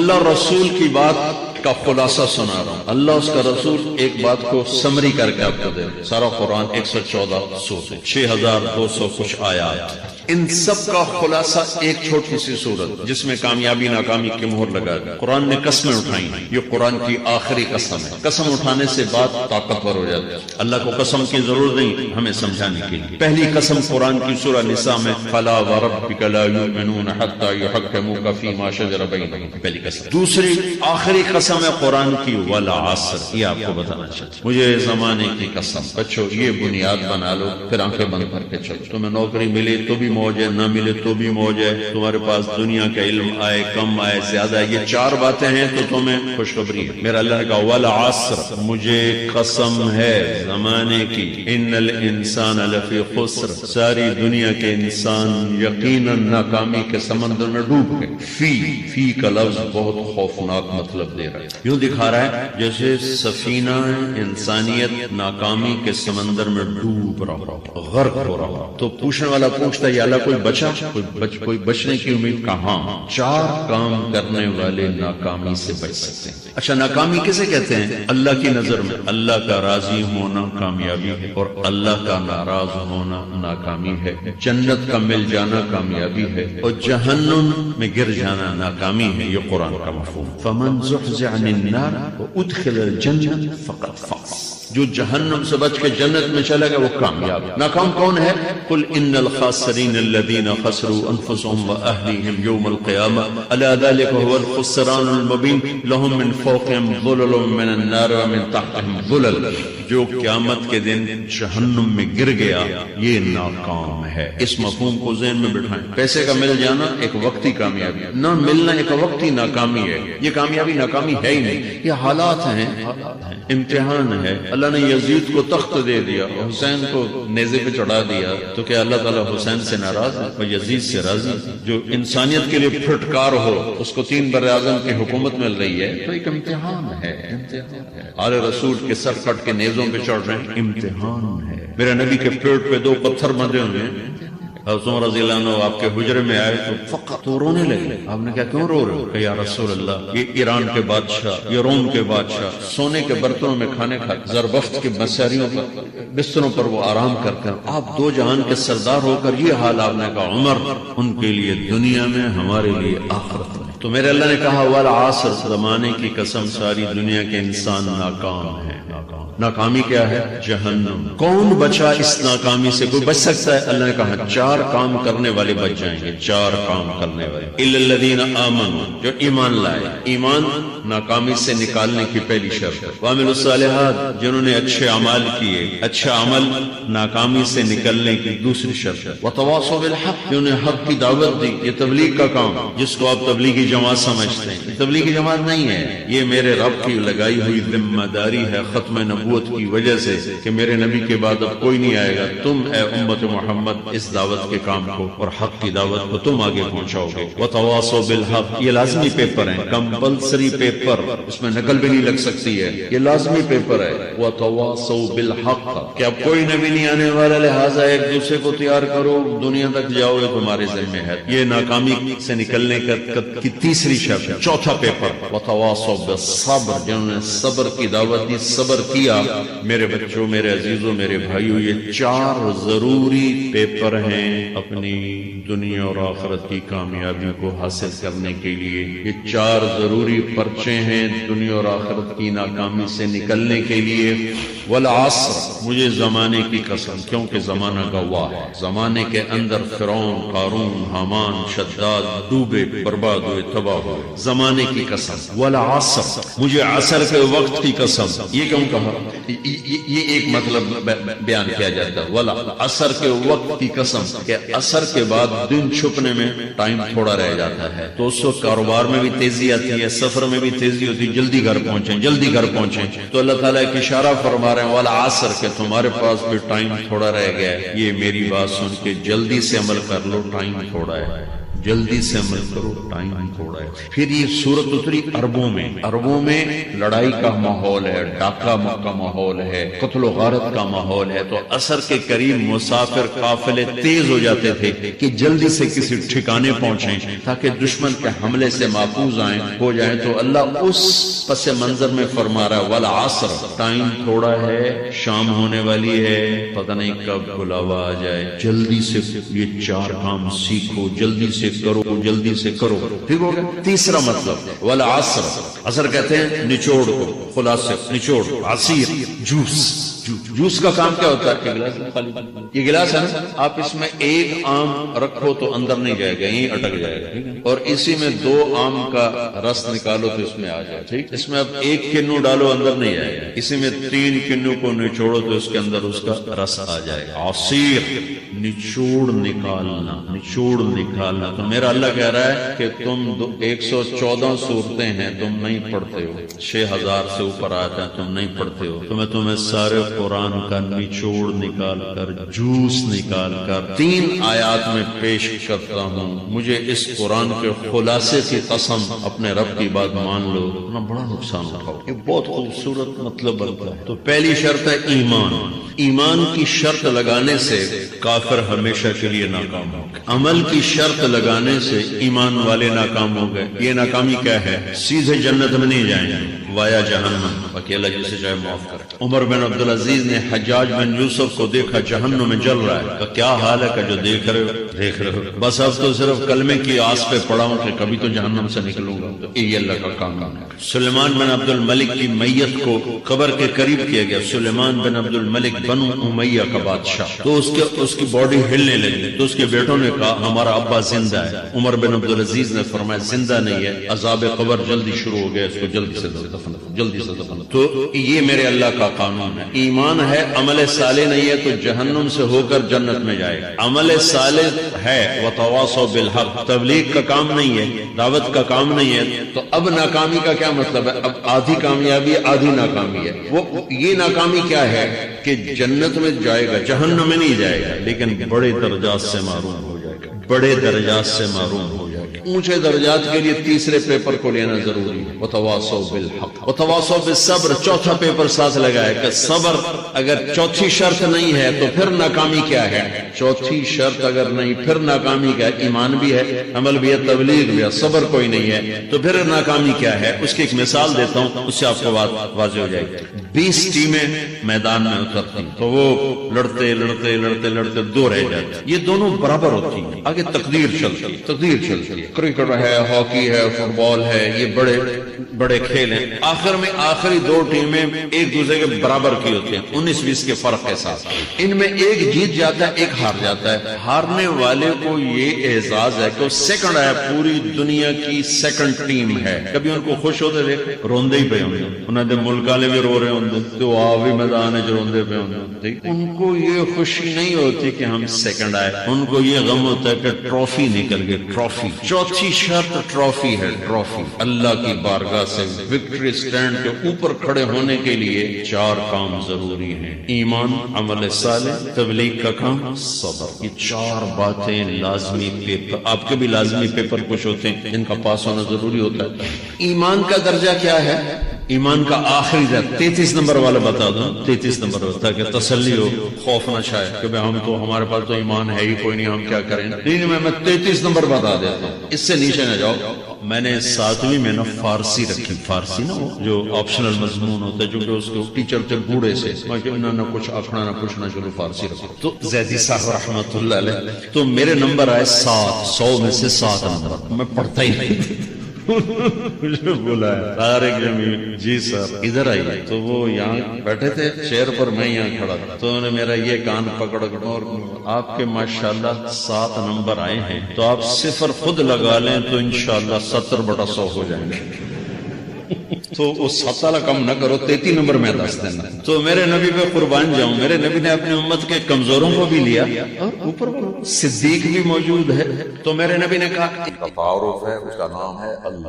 اللہ رسول کی بات کا خلاصہ سنا رہا ہوں. اللہ اس کا رسول ایک بات کو سمری کر کے آپ کو دے. سارا قرآن 114 سورت 6200 کچھ آیات، ان سب کا خلاصہ ایک چھوٹی سی سورت جس میں کامیابی ناکامی کی مہر لگا دی. قرآن نے قسمیں اٹھائی ہیں، یہ قرآن کی آخری قسم ہے. قسم اٹھانے سے بات طاقتور ہو جاتی ہے. اللہ کو قسم کی ضرورت نہیں ہمیں سمجھانے کے لیے. پہلی قسم قرآن کی سورہ نساء میں فلا وربک لا یؤمنون حتی یحکموک فیما شجر بینہم، پہلی قسم. دوسری آخری قسم ہے قرآن کی والعصر، یہ آپ کو بتانا چاہتا ہوں. مجھے زمانے کی قسم. بچوں یہ بنیاد بنا لو، پھر آنکھیں بند کر کے چلو. تمہیں نوکری ملے تو بھی موج ہے، نہ ملے تو بھی موج ہے. تمہارے پاس دنیا کا علم آئے، کم آئے، زیادہ آئے، یہ چار باتیں ہیں تو تمہیں خوشخبری ہے. میرا اللہ نے کہا والعصر، مجھے قسم ہے زمانے کی، ان الانسان لفی خسر، ساری دنیا کے انسان یقیناً ناکامی کے سمندر میں ڈوب گئے. فی کا لفظ بہت خوفناک مطلب دے رہا ہے. یوں دکھا رہا ہے جیسے سفینہ انسانیت ناکامی کے سمندر میں ڈوب رہا، غرق ہو رہا. تو پوچھنے والا پوچھتا ہے یا اللہ کوئی بچا، کوئی بچنے کی امید کہاں؟ چار کام کرنے والے ناکامی سے بچ سکتے ہیں. اچھا ناکامی کسے کہتے ہیں؟ اللہ کی نظر میں اللہ کا راضی ہونا کامیابی ہے، اور اللہ کا ناراض ہونا ناکامی ہے. جنت کا مل جانا کامیابی ہے، اور جہنم میں گر جانا ناکامی ہے. یہ قرآن کا مفہوم. فمن زحزح عن النار وادخل الجنة فقد فاز، جو جہنم سے بچ کے جنت میں چلے گا وہ کامیاب. ناکام کون ہے؟ قل ان الخاسرین الذین خسروا انفسهم واهلیہم یوم القیامہ الا ذلک هو الخسران المبین لهم من فوقهم ظلل من النار ومن تحتهم ظلل. جو قیامت کے دن جہنم میں گر گیا یہ ناکام ہے. اس مفہوم کو ذہن میں بٹھائیں. پیسے کا مل جانا ایک وقتی کامیابی، نہ ملنا ایک وقتی ناکامی ہے. یہ کامیابی ناکامی ہے ہی نہیں، یہ حالات ہیں، امتحان ہے. اللہ نے یزید کو تخت دے دیا، حسین کو نیزے پہ چڑھا دیا، تو کیا اللہ تعالیٰ حسین سے ناراض ہے اور یزید سے راضی؟ جو انسانیت کے لیے پھٹکار ہو اس کو 3 براعظم کی حکومت مل رہی ہے تو ایک امتحان ہے. آل رسول کے سر کٹ کے نیزوں پہ چڑھ رہے ہیں، امتحان ہے. میرے نبی کے پیٹ پہ 2 پتھر بندھے ہوئے ہیں. حضرت عمر رضی اللہ عنہ آپ کے حجرے میں آئے تو فقط تو رونے لگے. آپ نے کہا کیوں رو رہے ہو؟ کہ یا رسول اللہ یہ ایران کے بادشاہ، یہ روم کے بادشاہ سونے کے برتنوں میں کھانے کھاتے، زربفت کے مساریوں پر بستروں پر وہ آرام کرتے ہیں، آپ 2 جہان کے سردار ہو کر یہ حال. آپ نے کہا عمر ان کے لیے دنیا میں، ہمارے لیے آخرت میں. تو میرے اللہ نے کہا والعصر، زمانے کی قسم ساری دنیا کے انسان ناکام ہیں. ناکامی کیا ہے؟ جہنم. کون بچا اس ناکامی سے؟ کوئی بچ سکتا ہے؟ اللہ نے کہا 4 کام کرنے والے بچ جائیں گے. 4 کام کرنے والے الا الذین آمنوا، جو ایمان لائے. ایمان ناکامی سے نکالنے کی پہلی شرط ہے. وعملوا الصالحات، جنہوں نے اچھے اعمال کیے. اچھا عمل ناکامی سے نکلنے کی دوسری شرط ہے. وتواصوا بالحق، جنہوں نے حق کی دعوت دی. یہ تبلیغ کا کام جس کو آپ تبلیغی جماعت سمجھتے ہیں، تبلیغی جماعت نہیں ہے، یہ میرے رب کی لگائی ہوئی ذمہ داری ہے ختم نبوت کی وجہ سے کہ میرے نبی کے بعد اب کوئی نہیں آئے گا. تم اے امت محمد اس دعوت کے کام کو اور حق کی دعوت کو تم آگے پہنچاؤ گے. وتواصوا بالحق، یہ لازمی پیپر ہے، کمپلسری پیپر، اس میں نقل بھی نہیں لگ سکتی ہے، یہ لازمی پیپر ہے. وتواصوا بالحق، کہ اب کوئی نبی نہیں آنے والا، لہٰذا ایک دوسرے کو تیار کرو، دنیا تک جاؤ گے تمہارے ذمہ ہے. یہ ناکامی سے نکلنے کی تیسری شرط ہے. چوتھا پیپر وتواصوا بالصبر، جنہوں نے صبر کی دعوت دی، صبر کیا. میرے بچوں، میرے عزیزوں، میرے بھائیوں، یہ 4 ضروری پیپر ہیں اپنی دنیا اور آخرت کی کامیابی کو حاصل کرنے کے لیے. یہ 4 ضروری پرچے ہیں دنیا اور آخرت کی ناکامی سے نکلنے کے لیے. والعصر، مجھے زمانے کی قسم، کیونکہ زمانہ گواہ ہے. زمانے کے اندر فرعون، قارون، حامان، شداد ڈوبے، برباد ہوئے، تباہ ہوئے. زمانے کی قسم. والعصر، مجھے عصر کے وقت کی قسم. یہ کیوں کہا؟ یہ ایک مطلب بیان کیا جاتا ہے. والا عصر کے وقت کی قسم، کہ عصر کے بعد دن چھپنے میں ٹائم تھوڑا رہ جاتا ہے، تو اس وقت کاروبار میں بھی تیزی آتی ہے، سفر میں بھی تیزی ہوتی ہے، جلدی گھر پہنچیں، جلدی گھر پہنچیں. تو اللہ تعالیٰ ایک اشارہ فرما رہے ہیں والا عصر، کہ تمہارے پاس بھی ٹائم تھوڑا رہ گیا ہے. یہ میری بات سن کے جلدی سے عمل کر لو، ٹائم تھوڑا ہے. جلدی سے عمل کرو، ٹائم تھوڑا ہے۔ پھر یہ صورت اتری عربوں میں، عربوں میں لڑائی کا ماحول ہے، ڈاکہ کا ماحول ہے، قتل و غارت کا ماحول ہے، تو عصر کے قریب مسافر قافلے تیز ہو جاتے تھے کہ جلدی سے کسی ٹھکانے پہنچیں تاکہ دشمن کے حملے سے محفوظ ہو جائیں۔ تو اللہ اس پس منظر میں فرما رہا ہے والعصر، ٹائم تھوڑا ہے، شام ہونے والی ہے، پتہ نہیں کب بلاوا آ جائے، جلدی سے یہ 4 کام سیکھو، جلدی سے کرو، جلدی سے کرو۔ ٹھیک ہو گیا۔ تیسرا مطلب والعصر، عصر کہتے ہیں نچوڑ کو، خلاصے، نچوڑ، عصیر، جوس۔ جوس کا کام کیا ہوتا ہے؟ یہ گلاس ہے نا، آپ اس میں ایک آم رکھو تو اندر نہیں جائے گا، یہیں اٹک جائے گا، اور اسی میں 2 آم کا رس نکالو تو اس میں آ جائے، ٹھیک۔ اس میں اب 1 کنو ڈالو، اندر نہیں آئے گا، اسی میں 3 کنو کو نچوڑو تو اس کے اندر اس کا رس آ جائے گا۔ عصیر، نچوڑ نکالنا، نچوڑ نکالنا۔ تو میرا اللہ کہہ رہا ہے کہ تم 114 صورتیں ہیں، تم نہیں پڑھتے ہو، 6000 سے اوپر آتے ہیں، تم نہیں پڑھتے ہو، تو میں تمہیں سارے قرآن کا نچوڑ نکال کر، جوس نکال کر 3 آیات میں پیش کرتا ہوں۔ مجھے اس قرآن کے خلاصے کی قسم، اپنے رب کی بات مان لو، اتنا بڑا نقصان اٹھاؤ۔ یہ بہت خوبصورت مطلب بنتا ہے۔ تو پہلی شرط ہے ایمان۔ ایمان کی شرط لگانے سے کافر ہمیشہ کے لیے ناکام ہو گئے، عمل کی شرط لگانے سے ایمان والے ناکام ہو گئے۔ یہ ناکامی کیا ہے؟ سیدھے جنت میں نہیں جائیں گے، وایا جہنم، باقی اللہ جسے چاہے معاف کرے۔ عمر بن عبدالعزیز نے حجاج بن یوسف کو دیکھا جہنم میں جل رہا ہے، کہا کیا حال ہے؟ کہ جو دیکھ رہے ہو، بس اب تو صرف کلمے کی آس پہ پڑا ہوں کہ کبھی تو جہنم سے نکلوں گا۔ تو یہ اللہ کا کام ہے۔ سلیمان بن عبد الملک کی میت کو قبر کے قریب کیا گیا، سلیمان بن عبد الملک بنو امیہ کا بادشاہ، تو اس کی باڈی ہلنے لگی، تو اس کے بیٹوں نے کہا ہمارا ابا زندہ ہے۔ عمر بن عبدالعزیز نے فرمایا زندہ نہیں ہے، عذاب قبر جلدی شروع ہو گیا، اس کو جلدی سے دفن، جلدی سے دفن۔ تو یہ میرے اللہ کا قانون ہے۔ ایمان ہے، عمل صالح نہیں ہے تو جہنم سے ہو کر جنت میں جائے گا۔ عمل صالح ہے، وتواصوا بالحق، تبلیغ کا کام نہیں ہے، دعوت کا کام نہیں ہے، تو اب ناکامی کا کیا مطلب ہے؟ اب آدھی کامیابی ہے، آدھی ناکامی ہے۔ وہ یہ ناکامی کیا ہے کہ جنت میں جائے گا، جہنم میں نہیں جائے گا، لیکن بڑے درجات سے محروم ہو جائے گا، بڑے درجات سے محروم ہو جائے گا۔ اونچے درجات کے لیے تیسرے پیپر کو لینا ضروری ہے، وتواصوا بالحق وتواصوا بالصبر۔ چوتھا پیپر ساتھ لگائے کہ صبر اگر چوتھی شرط نہیں ہے تو پھر ناکامی کیا ہے؟ چوتھی شرط اگر نہیں پھر ناکامی کیا ہے؟ ایمان بھی ہے، عمل بھی ہے، تبلیغ بھی ہے، صبر کوئی نہیں ہے تو پھر ناکامی کیا ہے؟ اس کی ایک مثال دیتا ہوں، اس سے آپ کو بات واضح ہو جائے گی۔ 20 ٹیمیں میدان میں اترتی تو وہ لڑتے لڑتے لڑتے لڑتے 2 رہ جاتے، یہ دونوں برابر ہوتی ہیں، آگے تقدیر چلتی ہے، کرکٹ ہے، ہاکی ہے، فٹ بال ہے، یہ بڑے بڑے کھیل ہیں۔ آخر میں آخری 2 ٹیمیں ایک دوسرے کے برابر کی ہوتی ہیں، 19-20 کے فرق کے ساتھ، ان میں ایک جیت جاتا ہے، ایک ہار جاتا ہے۔ ہارنے والے کو یہ اعزاز ہے کہ وہ سیکنڈ ہے، پوری دنیا کی سیکنڈ ٹیم ہے۔ کبھی ان کو خوش ہوتے دیکھ روندے ہی پہ ہوں، انہیں دے ملک والے بھی رو رہے ہوں، تو آوی میدان ہے جو روندے پہ ہوں۔ ان کو یہ خوشی نہیں ہوتی کہ ہم سیکنڈ آئے، ان کو یہ غم ہوتا ہے کہ ٹرافی نکل گئی، ٹرافی۔ چوتھی شرط ٹرافی ہے، ٹرافی۔ اللہ کی بارگاہ سے وکٹری سٹینڈ کے اوپر کھڑے ہونے کے لیے 4 کام ضروری ہیں، ایمان، عمل صالح، تبلیغ کا کام، صبر۔ یہ 4 باتیں لازمی پیپر، آپ کے بھی لازمی پیپر کچھ ہوتے ہیں جن کا پاس ہونا ضروری ہوتا ہے۔ ایمان کا درجہ کیا ہے؟ ایمان کا آخری درجہ 33 نمبر والا بتا دوں، 33 نمبر ہوتا کہ تسلی ہو، خوف نہ چھائے کہ ہم تو ہمارے پاس تو ایمان ہے ہی کوئی نہیں، ہم کیا کریں۔ نہیں، میں 33 نمبر بتا دیتا ہوں، اس سے نیچے نہ جاؤ۔ میں نے 7ویں میں نا فارسی رکھی، فارسی نا وہ جو آپشنل مضمون ہوتا ہے، جو کہ اس کو ٹیچر تھے بوڑھے سے، نہ کچھ آکھنا نہ پوچھنا، چلو فارسی رکھو۔ تو زیدی صاحب رحمت اللہ علیہ، تو میرے نمبر آئے 7، 100 میں سے 7 نمبر، میں پڑھتا ہی نہیں مجھے بلایا طارق جمیل، جی سر ادھر آئیے۔ تو وہ یہاں بیٹھے تھے چیئر پر، میں یہاں کھڑا تھا، تو انہوں نے میرا یہ کان پکڑ کر، اور آپ کے ماشاءاللہ 7 نمبر آئے ہیں، تو آپ 0 خود لگا لیں تو انشاءاللہ 70/100 ہو جائیں گے۔ تو وہ 7 والا کم نہ کرو، 33 نمبر میں 10 دینا۔ تو میرے نبی پہ قربان جاؤں، میرے نبی نے اپنی امت کے کمزوروں کو بھی لیا اور اوپر صدیق بھی موجود ہے. تو میرے نبی نے کہا کا تعارف ہے، اس کا نام ہے اللہ.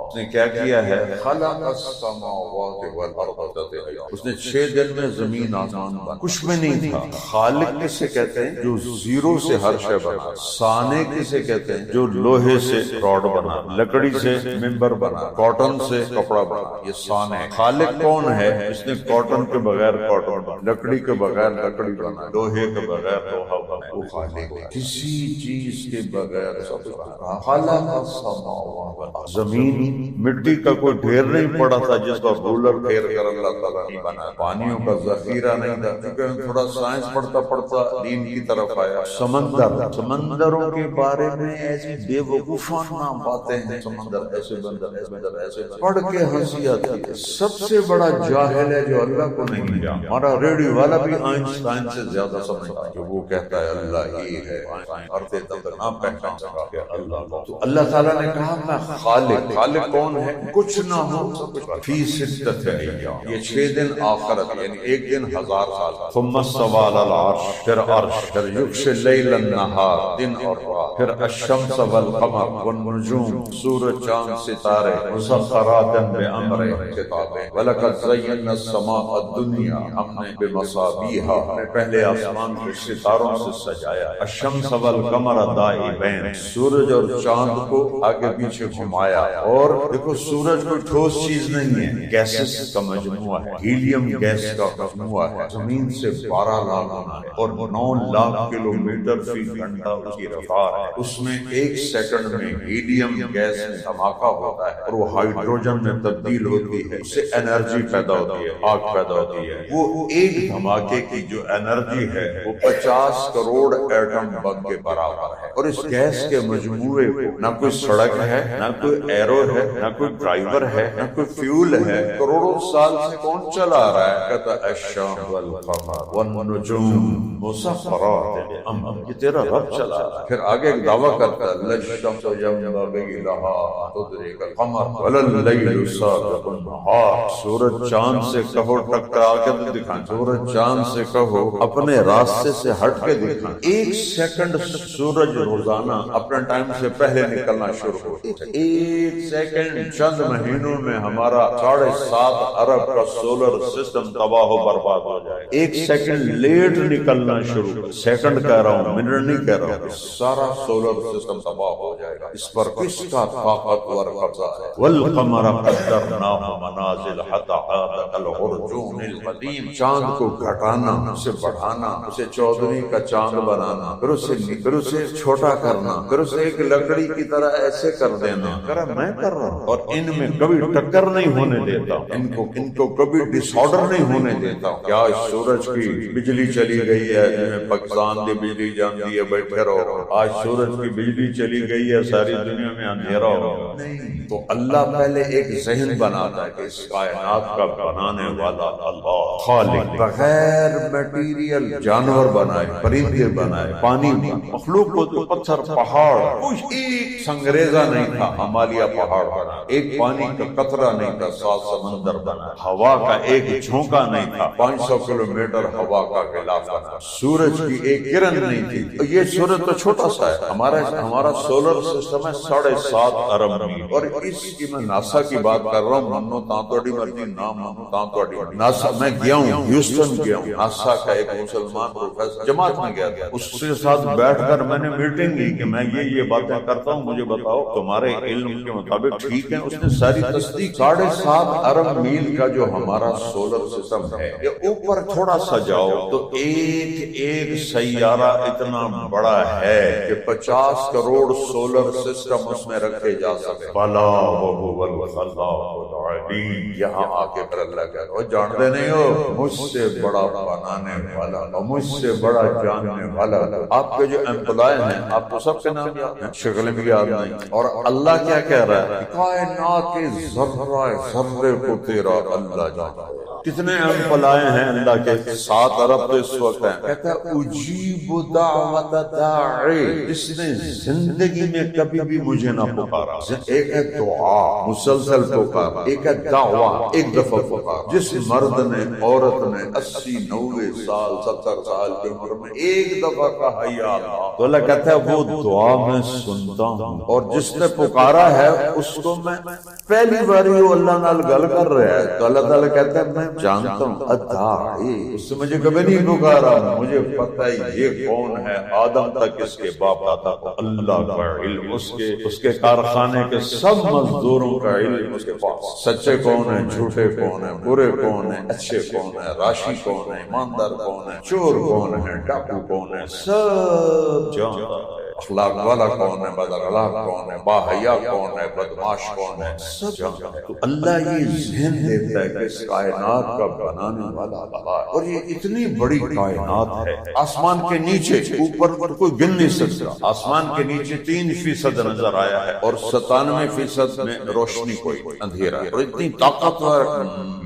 اس نے کیا کیا ہے؟ خلق السماوات والارض تطہیرا. اس نے 6 دن میں زمین آسمان بنا. کچھ میں نہیں تھا. خالق کسے کہتے ہیں؟ جو زیرو سے ہر شے بنا. صانع کسے کہتے ہیں؟ جو لوہے سے راڈ بنا، لکڑی سے ممبر بنا، کاٹن سے کپڑا بنا. یہ صانع. خالق کون ہے؟ اس نے کاٹن کے بغیر کاٹن بنا، لکڑی کے بغیر لکڑی بنا، لوہے کے بغیر لوہا بنا. وہ خالق ہے. کسی چیز کے بغیر سب بنا. خلق السماوات والارض. زمین مٹی کا کوئی ڈھیر نہیں پڑا تھا جس کا رولر پھیر کر اللہ تعالیٰ نے بنا. پانیوں کا ذخیرہ نہیں تھا. کیونکہ تھوڑا سائنس پڑھتا پڑھتا دین کی طرف آیا. سمندروں کے بارے میں ایسی بے وقوفانہ باتیں ہیں. سمندر ایسے بندر ایسے پڑھ کے ہنسی آتی ہے. سب سے بڑا جاہل ہے جو اللہ کو نہیں جانتا. ہمارا ریڈیو والا بھی آئنسٹائن سے زیادہ سمجھتا ہے. وہ کہتا ہے اللہ ہی ہے، ارتے تک نہ پہچان سکا کہ اللہ کو. تو اللہ تعالیٰ نے کہا میں خالق. خالق کون ہے؟ کچھ نہ ہو فی ستۃ ایام. یہ 6 دن آخرت یعنی ایک دن 1000 سال. ثم استوى على العرش. پھر عرش. پھر یغشی اللیل النہار. دن اور رات. پھر الشمس والقمر والنجوم. سورج چاند ستارے مسخرات بامرہ. کتابیں. وَلَقَدْ زَيَّنَّا السَّمَاءَ الدُّنْيَا. ہم نے بمصابیح پہلے آسمان کو ستاروں سے سجایا. الشمس والقمر دائبین. سورج اور چاند کو آگے پیچھے گھمایا. اور دیکھو سورج کوئی ٹھوس چیز نہیں ہے، گیسز کا مجموعہ ہے. ہیلیم گیس کا مجموعہ ہے. زمین سے 12 لاکھ گنا ہے اور 9 لاکھ کلومیٹر فی گھنٹہ اس کی رفتار ہے. اس میں 1 سیکنڈ میں ہیلیم گیس میں دھماکہ ہوتا ہے اور وہ ہائیڈروجن میں تبدیل ہوتی ہے. اس سے انرجی پیدا ہوتی ہے، آگ پیدا ہوتی ہے. وہ ایک دھماکے کی جو انرجی ہے وہ 50 کروڑ ایٹم بم کے برابر ہے. اور اس گیس کے مجموعے کو نہ کوئی سڑک ہے، نہ کوئی ایرو ہے، نہ کوئی ڈرائیور ہے، نہ کوئی فیول ہے. کروڑوں سال سے کون چلا رہا ہے؟ کہتا الشمس والقمر والنجوم مسخرات بامرہ. یہ تیرا رب چلا رہا ہے. پھر آگے ایک دعویٰ کرتا ہے الشمس ينبغي لها ان تدرك القمر ولا الليل سابق النهار. سورج چاند سے کہو ٹکرا کے تو دکھائیں. سورج چاند سے کہو اپنے راستے سے ہٹ کے دکھائیں. 1 سیکنڈ سورج روزانہ اپنے ٹائم سے پہلے نکلنا شروع ہو. 1 سیکنڈ چند مہینوں میں ہمارا 7.5 ارب کا سولر سسٹم تباہ و برباد ہو جائے. 1 سیکنڈ لیٹ نکلنا شروع. سیکنڈ کہہ رہا ہوں، منٹ نہیں کہہ رہا ہوں. سارا سولر سسٹم تباہ ہو جائے گا. اس پر کس کا طاقتور قبضہ ہے؟ والقمر قدرناه منازل حتى عاد كالعرجون القديم. چاند کو گھٹانا، اسے بڑھانا، اسے 14ویں کا چاند بنانا، پھر اسے چھوٹا کرنا، پھر اسے ایک لکڑی کی طرح ایسے کر دینا. میں کر رہا ہوں اور ان میں کبھی ٹکر نہیں ہونے دیتا. ان کو کبھی ڈس آرڈر نہیں ہونے دیتا. کیا سورج کی بجلی چلی گئی ہے؟ پاکستان کی بجلی جاندی ہے، بیٹھے رہو. آج سورج کی بجلی چلی گئی ہے، ساری دنیا میں اندھیرا ہوگا. نہیں. تو اللہ پہلے ایک ذہن بناتا ہے کہ اس کائنات کا بنانے والا اللہ خالق. بغیر میٹیریل جانور بنائے، پرندے بنائے، پانی مخلوق کو تو پتھر، پہاڑ، کوئی ایک سنگریزہ نہیں تھا. ہمالیہ پہاڑ بنا. ایک پانی کا قطرہ نہیں تھا. 7 سمندر بنا. ہوا کا ایک جھونکا نہیں تھا. 500 کلومیٹر ہوا کا غلاف بنا. سورج کی ایک کرن نہیں تھی. یہ سورج تو چھوٹا سا ہے. ہمارا سولر سسٹم ہے 7.5 ارب میل. اور اس کی میں ناسا کی بات کر رہا ہوں. منو تاں توڑی مرضی، نہ منو تاں توڑی مرضی. ناسا میں گیا ہوں، ہیوسٹن گیا ہوں. ناسا کا ایک مسلمان پروفیسر جماعت میں گیا تھا. اس کے ساتھ بیٹھ کر میں نے میٹنگ کی کہ میں یہ باتیں کرتا ہوں، مجھے بتاؤ تمہارے علم کے مطابق ٹھیک ہے؟ اس نے ساری تصدیق. 7.5 ارب میل کا جو ہمارا سولر سسٹم ہے، یہ اوپر تھوڑا سا جاؤ تو ایک سیارہ اتنا بڑا ہے کہ 50 کروڑ سولر سسٹم اس میں رکھے جا سکے. بلا وهو الخلاق العلیم. یہاں آ کے پھر اللہ کہتا ہے جانتے نہیں ہو مجھ سے بڑا بنانے والا اور مجھ سے بڑا جاننے والا. آپ کے جو امپلائے ہیں آپ کو سب کے نام یاد ہیں، شکلیں بھی یاد نہیں. اور اللہ کیا کہہ رہا ہے؟ کائنات کے ذرہ ذرے کو تیرا اللہ جانتا ہے. کتنے ایمپل آئے ہیں اللہ کے؟ 7 ارب تو اس وقت ہیں. کہتا ہے اجیب دعوت داعی، جس نے زندگی میں کبھی بھی مجھے نہ پکارا. ایک ہے دعا مسلسل پکارا، ایک ہے دعویٰ ایک دفعہ پکارا. جس مرد نے عورت نے 80 90 سال 70 سال کی عمر میں ایک دفعہ کہا یا اللہ، تو اللہ کہتا ہے وہ دعا میں سنتا ہوں. اور جس نے پکارا ہے اس کو میں پہلی باری وہ اللہ نال گل کر رہا ہے تو اللہ تعالیٰ کہتا ہے میں جانتا ہوں الداعی، اس سے مجھے کبھی نہیں پکارا، مجھے پتہ ہے یہ کون ہے. آدم تک اس کے باپ دادا کو اللہ کا علم، اس کے کارخانے کے سب مزدوروں کا علم اس کے پاس. سچے کون ہیں، جھوٹے کون ہیں، برے کون ہیں، اچھے کون ہیں، راشی کون ہے، ایماندار کون ہے، چور کون ہے، ڈاکو کون ہے، سب جانتا ہے. اخلاق والا کون ہے، بد اخلاق کون ہے، باحیا کون ہے، بدماش کون ہے، سب جانتا ہے. تو اللہ یہ ذہن دیتا ہے کہ اس کائنات کا بنانے والا اللہ ہے. اور یہ اتنی بڑی کائنات ہے، آسمان کے نیچے اوپر کوئی گن نہیں سکتا. آسمان کے نیچے 3% نظر آیا ہے اور 97% میں روشنی کوئی اندھیرا ہے. اور اتنی طاقتور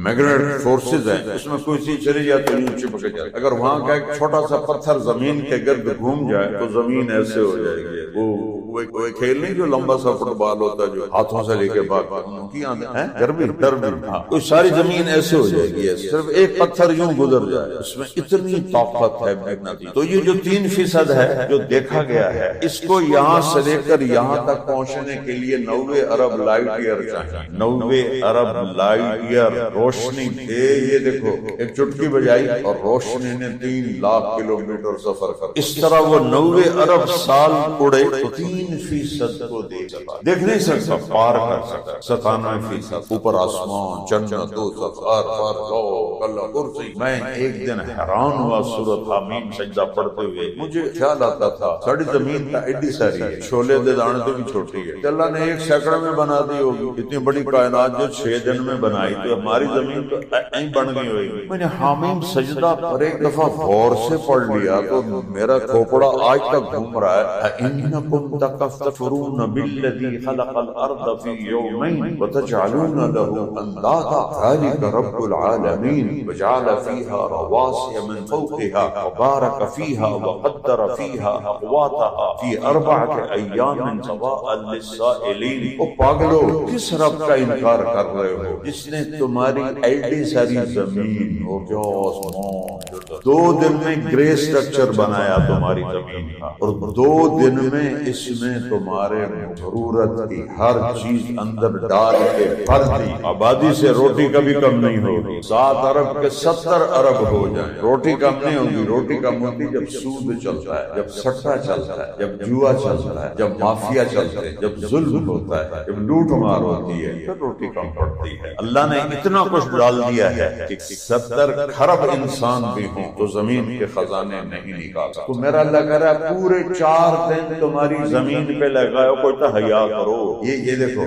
میگنیٹک فورسز ہیں، اس میں کوئی چیز چلی جائے تو یوں چپک جائے. اگر وہاں کا ایک چھوٹا سا پتھر زمین کے گرد گھوم جائے تو زمین ایسے ہو جائے گی. وہ کھیل نہیں جو لمبا سا فٹ بال ہوتا ہے جو ہاتھوں سے لے کے کوئی ساری زمین ایسے ہو جائے گی. صرف ایک پتھر یوں گزر جائے، اس میں اتنی طاقت ہے میگنیٹک. تو یہ جو 3% ہے جو دیکھا گیا ہے، اس کو یہاں سے لے کر یہاں تک پہنچنے کے لیے 90 ارب لائٹ ایئر چاہیے. 90 ارب لائٹ ایئر روشنی. یہ دیکھو ایک چٹکی بجائی اور روشنی نے 3 لاکھ کلومیٹر سفر کر. اس طرح وہ 90 ارب سال اڑے تو 3% کو دیکھ نہیں سکتا، پار کر سکتا. 97% اوپر آسمان، جنت، دوزخ، اللہ کرسی. میں ایک دن حیران ہوا سورۃ حمیم سجدہ پڑھتے ہوئے. مجھے خیال آتا تھا ساری زمین کا ایڈی ساری ہے، چھولے دے دانے تو بھی چھوٹی ہے. اللہ نے 1 سیکنڈ میں بنا دی ہوگی. اتنی بڑی کائنات جو 6 دن میں بنائی تو ہماری زمین تو ایسے بن گئی ہوگی. میں نے حمیم سجدہ پر ایک دفعہ غور سے پڑھ لیا تو میرا کھوپڑا آج تک گھوم رہا ہے. انکم تکفرون بالذی خلق الارض فی یومین وتجعلون له اندادا ذلک رب العالمین وجعل فیها رواسي من فوقها وبارك فيها وقدر فيها اقواتها في 4 ایام سواء للسائلین. او پاگلو کس رب کا انکار کر رہے ہو جس نے تمہاری ایڈی ساری زمین اور جو آسمان 2 دن میں گرے سٹرکچر بنایا تمہاری زمین کا، اور 2 دن میں اس میں تمہارے ضرورت کی ہر چیز اندر ڈال کے بھر دی. آبادی سے روٹی کبھی کم نہیں ہوگی. 7 ارب کے 70 ارب ہو جائیں روٹی کم نہیں ہوگی. روٹی کم ہوتی جب سود چلتا ہے، جب سٹا چلتا ہے، جب جوا چلتا ہے، جب مافیا چلتا ہے، جب ظلم ہوتا ہے، جب لوٹ مار ہوتی ہے، پھر روٹی کم پڑتی ہے. اللہ نے اتنا کچھ ڈال دیا ہے کہ 70 کھرب انسان بھی ہوں تو زمین کے خزانے نہیں نکال سکتے. تو میرا اللہ کہہ رہا ہے پورے 4 دن تمہاری زمین پہ لگاؤ، کوئی تو حیا کرو. یہ دیکھو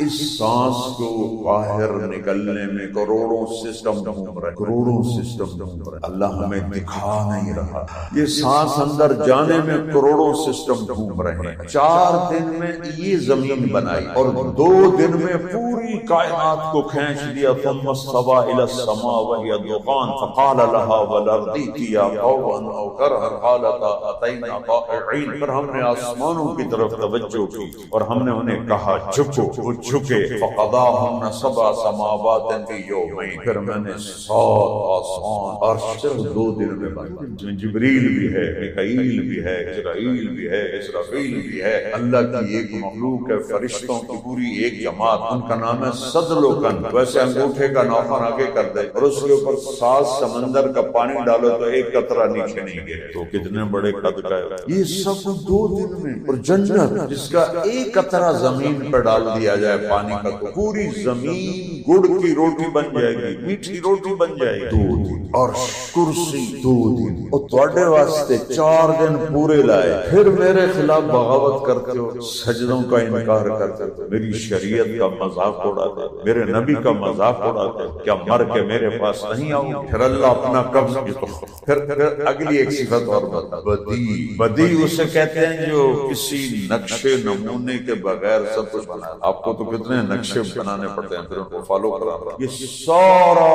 اس سانس کو باہر نکلنے میں کروڑوں سسٹم گھوم رہے، کروڑوں سسٹم گھوم رہے. اللہ ہمیں دکھا نہیں رہا. یہ سانس اندر جانے میں کروڑوں سسٹم گھوم رہے ہیں. 4 دن میں یہ زمین بنائی اور 2 دن میں پوری کائنات کو کھینچ دیا. ثم استوى الى السماء وهي دخان فقال لها والارض ائتيا طوعا او كرها قالتا اتينا طائعين. پھر ہم نے آسمانوں کی طرف توجہ کی اور ہم نے انہیں کہا جھکو، وہ جھکے. فقضاهن 7 سماوات في يومين. پھر میں نے 7 آسمان اور صرف 2 دن میں بنایا. جبریل بھی ہے، میکائیل بھی ہے، اسرائیل بھی ہے، اسرافیل بھی ہے. اللہ کی ایک مخلوق ہے، فرشتوں کی پوری ایک جماعت. ان کا نام ہے صدلوکن. ویسے انگوٹھے کا نوخن آگے کر دے اور اس کے اوپر 7 سمندر کا پانی ڈالو تو ایک قطرہ نیچے نہیں گرے. تو کتنے بڑے قد کا ہے. یہ سب 2 دن میں. اور جنت جس کا ایک قطرہ زمین پر ڈال دیا جائے پانی کا تو پوری زمین گڑ کی روٹی بن جائے گی، میٹھی روٹی بن جائے گی. 2 دن. اور کرسی 2 دن. اور تواڈے واسطے 4 دن پورے لائے. پھر میرے خلاف بغاوت کرتے ہو، سجدوں کا انکار کرتے ہو، میری شریعت کا مذاق اڑاتے ہو، میرے نبی کا مذاق اڑاتے ہو. کیا مر کے میرے پاس نہیں آؤ؟ پھر اللہ اپنا قبض. پھر اگلی ایک صفت اور بتا. بدی. بدی اسے کہتے ہیں جو کسی کسی نقشے نمونے کے بغیر سب کچھ بنا. آپ کو تو کتنے نقشے بنانے پڑتے ہیں پھر ان کو فالو کرانا. یہ سارا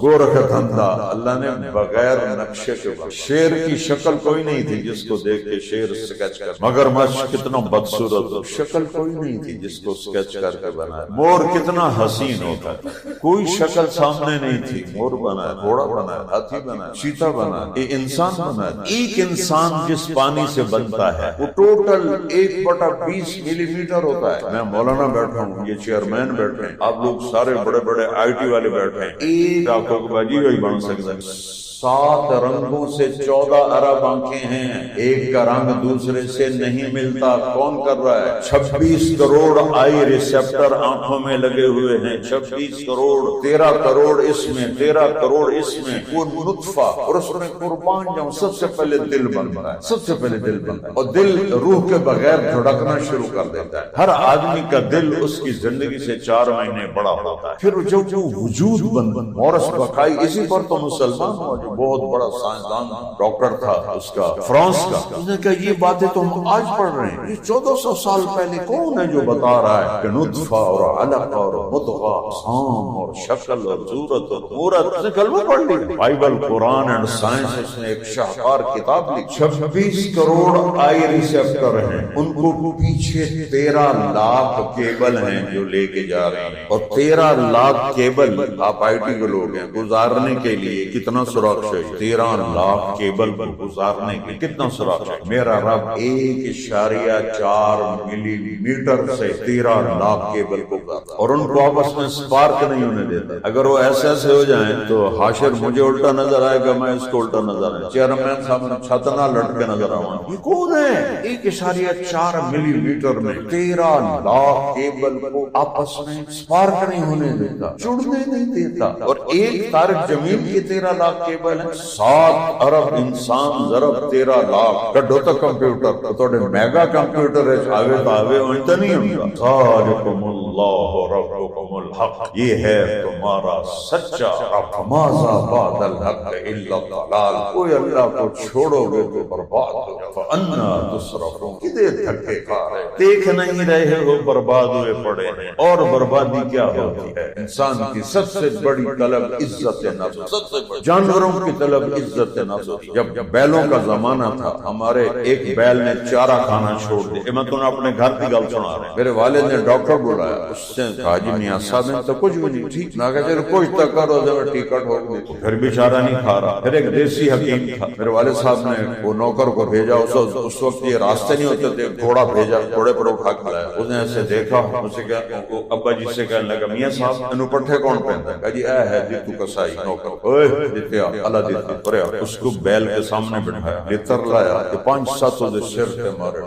گورکھ دھندا اللہ نے بغیر نقشے کے بنا. شیر کی شکل کوئی نہیں تھی جس کو دیکھ کے شیر سکیچ کر. مگرمچھ کتنا بدصورت شکل کوئی نہیں تھی جس کو سکیچ کر کے بنایا. مور کتنا حسین ہوتا ہے کوئی شکل سامنے نہیں تھی. مور بنایا, گھوڑا بنایا, ہاتھی بنایا, چیتا بنایا, یہ انسان بنایا. ایک انسان جس پانی سے بنتا ہے وہ ٹوٹل 1/20 ملی میٹر ہوتا ہے. میں مولانا بیٹھا ہوں, یہ چیئرمین بیٹھے ہیں, آپ لوگ سارے بڑے بڑے IT والے بیٹھے ہیں. ایک آنکھوں کو باجی وہی بن سکتا ہے. 7 رنگوں سے 14 ارب آنکھیں ہیں. ایک کا رنگ دوسرے سے نہیں ملتا. کون کر رہا ہے؟ 26 کروڑ آئی ریسپٹر آنکھوں میں لگے ہوئے ہیں. 26 کروڑ, 13 کروڑ اس میں, 13 کروڑ اس میں. وہ نطفہ, اور اس میں قربان جاؤں سب سے پہلے دل بنتا ہے. سب سے پہلے دل بنتا ہے, اور دل روح کے بغیر دھڑکنا شروع کر دیتا ہے. ہر آدمی کا دل اس کی زندگی سے 4 مہینے بڑا ہوتا ہے. پھر جب وہ وجود بن مورس بقائی, اسی پر تو مسلمان ہو. بہت بڑا سائنسدان ڈاکٹر تھا اس کا, فرانس کا. اس نے کہا یہ باتیں تو ہم آج پڑھ رہے ہیں, یہ 1400 سال پہلے کون ہے جو بتا رہا ہے کہ نطفہ اور علقہ اور مضغہ, سام اور شکل اور صورت اور مورت. اس نے کلمہ پڑھ لیا. بائبل, قرآن اینڈ سائنس, اس نے ایک شاہکار کتاب لکھی. 26 کروڑ آئی ریسپٹر ہیں, ان کو پیچھے 13 لاکھ کیبل ہیں جو لے کے جا رہے ہیں. اور 13 لاکھ کیبل, آپ IT کے لوگ ہیں, گزارنے کے لیے کتنا سوراخ چاہیے؟ 13 لاکھ کیبل کو گزارنے کے کتنا سوراخ چاہیے؟ میرا رب 1.4 ملی میٹر سے 13 لاکھ کیبل کو گزارتا, اور ان کو آپس میں سپارک نہیں ہونے دیتا. اگر وہ ایسے ہو جائیں تو حاشر مجھے الٹا نظر آئے گا, میں اس کو الٹا نظر آئے, چیئرمین صاحب نے چھت نہ لٹ کے نظر آؤں. یہ کون ہے؟ 1.4 ملی میٹر میں 13 لاکھ کیبل کو آپس میں سپارک نہیں ہونے دیتا, جڑنے نہیں دیتا. اور ایک طارق جمیل کی 13 لاکھ کیبل ہے. 7 ارب انسان ضرب 13 لاکھ کڈو تا کمپیوٹر تو میگا کمپیوٹر ہے. آگے تو آگے ہوتا نہیں ہوتا. ذالکم اللہ ربکم الحق, یہ ہے تمہارا سچا رب. ماذا بعد الحق الا الضلال, کوئی اللہ کو چھوڑو گے تو برباد ہو جاؤ. فانا تصرفون, کدے تھکے کھا رہے, دیکھ نہیں رہے ہو برباد ہوئے پڑے ہیں. اور بربادی کیا ہوتی ہے؟ انسان کی سب سے بڑی طلب عزت نفس, سب سے بڑی. جانوروں کی طلب عزت نفس. جب بیلوں کا زمانہ تھا, ہمارے ایک بیل نے چارہ کھانا چھوڑ دیا. میں تمہیں اپنے گھر کی گل سنا رہا ہوں. میرے والد نے ڈاکٹر بلایا, اس نے کہا جی میاں صاحب نے تو کچھ بھی نہیں, ٹھیک نہ کہ چلو کچھ تک کرو, جب ٹکٹ ہو گئی. پھر بیچارہ نہیں کھا رہا. پھر ایک دیسی حکیم تھا, میرے والد صاحب نے وہ نوکر کو بھیجا. اس وقت یہ راستے نہیں ہوتے تھے, گھوڑا بھیجا, گھوڑے پر اٹھا کے لایا. اس نے ایسے دیکھا, اسے کہا, ابا جی سے کہنے لگا میاں صاحب انو پٹھے کون پہنتا ہے؟ کہا جی اے ہے دیتو کسائی نوکر. اوئے دیتیا اللہ دیتی پریا. اس کو بیل کے سامنے بٹھایا, لتر لایا, 5-7 دے سر تے مارے,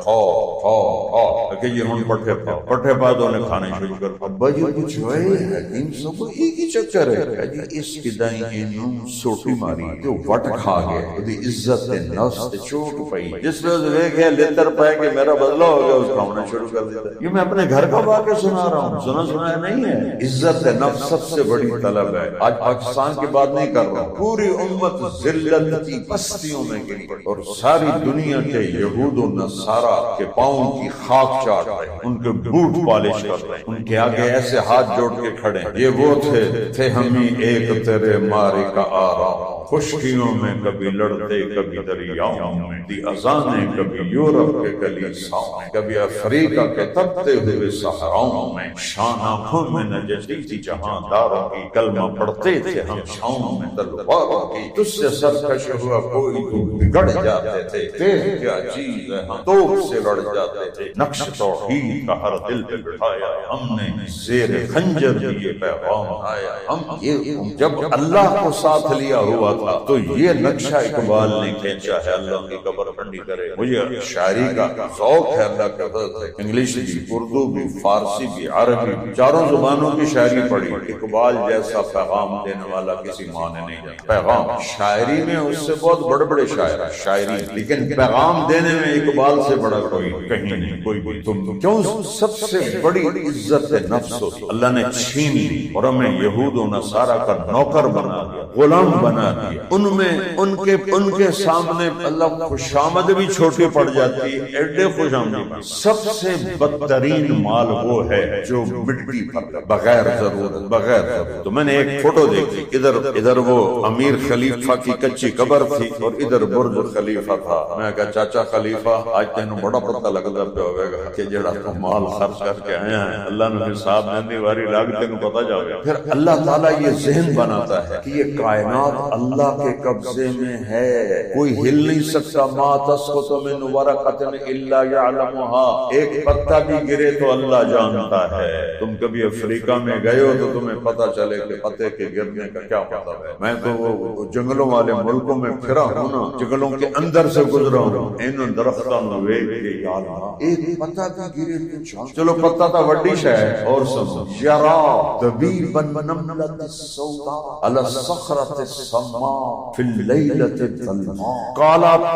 کہ یہ ہن پٹھے پاؤ. پٹھے پا تو انہیں کھانے شروع کر. ابا جی کچھ ہوئے حکیم سب کو ایک ہی چکر ہے. کہا جی اس کی دائیں اینوں سوٹی ماری جو وٹ کھا گئے, وہ عزت نفس تے چوٹ پئی. جس نے دیکھا لتر پائے کہ میرا بدلہ ہو گیا, اس کھانا شروع کر دیتا. یہ میں اپنے گھر کا واقعہ سنا رہا ہوں, سنا نہیں ہے. عزت نفس سب سے بڑی طلب ہے. آج پاکستان کی بات نہیں کر رہا ہوں, پوری امت ذلت کی پستیوں میں گری پڑی, اور ساری دنیا کے یہود و نصارا کے پاؤں کی خاک چاٹ رہے ہیں, ان کے بوٹ پالش کر رہے ہیں, ان کے آگے ایسے ہاتھ جوڑ کے کھڑے ہیں. یہ وہ تھے ہمیں ایک تیرے مارے کا آرام, خشکیوں میں کبھی لڑتے کبھی دریاؤں میں, دی اذانیں کبھی یورپ کے کلیساؤں میں, کبھی افریقہ کے تپتے ہوئے صحراؤں میں. شان آنکھوں میں نجتی تھی جہاں داروں کی, کلمہ پڑھتے تھے ہم چھاؤں میں تلواروں کی. تجھ سے سرکش ہوا کوئی تو بگڑ جاتے تھے, تیز کیا چیز ہے ہم توپ سے لڑ جاتے تھے. نقش توحید کا ہر دل پہ بٹھایا ہم نے, زیر خنجر یہ پیغام آیا ہم. جب اللہ کو ساتھ لیا ہوا تھا تو یہ نقشہ اقبال نے کھینچا ہے. اللہ کی قبر ٹھنڈی کرے. مجھے شاعری کا ذوق ہے اللہ کے فضل سے. انگلش بھی, اردو بھی, فارسی بھی, عربی بھی, چاروں زبانوں کی شاعری پڑھی. اقبال جیسا پیغام دینے والا کسی ماں نے نہیں جانا. پیغام شاعری میں اس سے بہت بڑے بڑے شاعر شاعری, لیکن پیغام دینے میں اقبال سے بڑا کوئی کہیں نہیں, کوئی بھی. تم کیوں سب سے بڑی عزت نفس اللہ نے چھین لی اور ہمیں یہود و نصارا کا نوکر بنا دیا. غلام بنا دیا، ان میں ان کے سامنے اللہ خوشامد بھی چھوٹی پڑ جاتی ہے، ایڈے خوشامد۔ سب سے بدترین مال وہ ہے جو مٹی پر بغیر ضرورت تو میں نے ایک فوٹو دیکھی، ادھر وہ امیر خلیفہ کی کچی قبر تھی اور ادھر برج خلیفہ تھا۔ میں کہا چاچا خلیفہ آج تینوں بڑا پتہ لگتا پہ ہوئے گا کہ جڑا تو مال خرچ کر کے آیا ہے اللہ نے حساب دینے والی لاگ تینوں پتہ جا گیا۔ پھر اللہ تعالیٰ یہ ذہن بناتا ہے کہ یہ کائنات اللہ کے قبضے میں ہے، کوئی ہل نہیں سکتا۔ ما تسقط من ورقۃ الا يعلمها، ایک پتا بھی گرے تو اللہ جانتا ہے۔ تم کبھی افریقہ میں گئے ہو تو تمہیں پتہ چلے کہ پتے کے گرنے کا کیا مطلب ہے۔ میں تو وہ جنگلوں والے ملکوں میں پھرا ہوں نا، جنگلوں کے اندر سے گزرا ہوں، ان درختوں میں یا اللہ ایک پتا بھی گرے تو چلو پتا تھا وڈی شے اور سب یرا طبیبا نملۃ السوداء علی الصخرۃ السماء فی اللیلۃ الظلماء،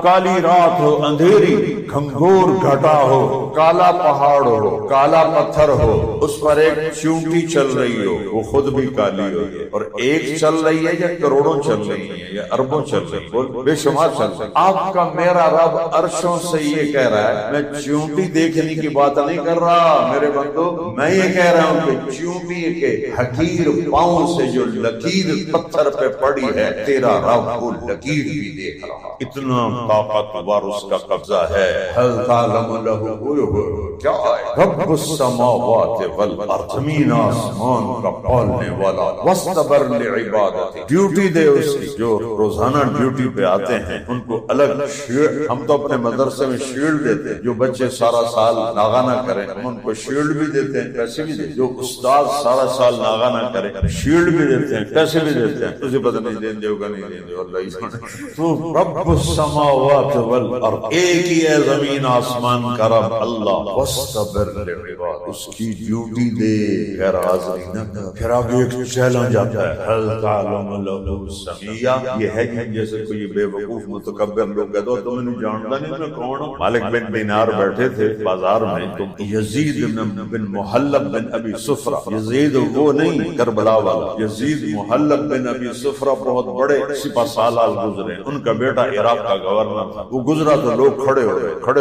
کالی رات ہو، اندھیری گھنگور گھٹا ہو، کالا پہاڑ ہو، کالا پتھر ہو، اس پر ایک چونٹی چل رہی ہو، وہ خود بھی کالی ہو، اور ایک چل رہی ہے یا کروڑوں چل رہی ہیں یا اربوں چل رہی ہیں، بے شمار چل رہی ہیں۔ آپ کا میرا رب عرشوں سے یہ کہہ رہا ہے، میں چونٹی دیکھنے کی بات نہیں کر رہا میرے بندو، میں یہ کہہ رہا ہوں کہ چونٹی کے حقیر پاؤں سے جو لکیر پتھر پہ پڑی ہے تیرا رب وہ لکیر بھی دیکھ رہا، اتنا طاقتور اس کا قبضہ ہے۔ هل تعلم له، کیا ہے رب السماوات والارض، زمین آسمان کا پالنے والا، واصطبر لعبادتی، ڈیوٹی دے اس کی، جو روزانہ ڈیوٹی پہ آتے ہیں ان کو الگ شیلڈ، ہم تو اپنے مدرسے میں شیلڈ دیتے ہیں، جو بچے سارا سال ناغہ نہ کریں ہم ان کو شیلڈ بھی دیتے ہیں، پیسے بھی دیتے ہیں، جو استاد سارا سال ناغہ نہ کریں شیلڈ بھی دیتے ہیں، پیسے بھی دیتے ہیں، تجھے پتہ نہیں دیں دے ہوگا نہیں دیں دے اللہ ہی جانے۔ تو رب السماوات والارض، ایک ہی ہے زمین آسمان کا رب اللہ، واصطبر لعبادتی، اس کی ڈیوٹی دے، غیر حاضری نہ کر۔ پھر آگے ایک چیلنج آتا ہے، هل تعلم له سمیہ، یہ ہے کہ جیسے کوئی بے وقوف متکبر لوگ کہتے ہو تمہیں نہیں جانتا نہیں میں کون ہوں۔ مالک بن دینار بیٹھے تھے بازار میں، تو یزید بن محلب بن ابی صفرہ، یزید وہ نہیں کربلا والا، یزید محلب بن ابی صفرہ بہت بڑے سپہ سالار گزرے، ان کا بیٹا عراق کا گورنر تھا، وہ گزرا تو لوگ کھڑے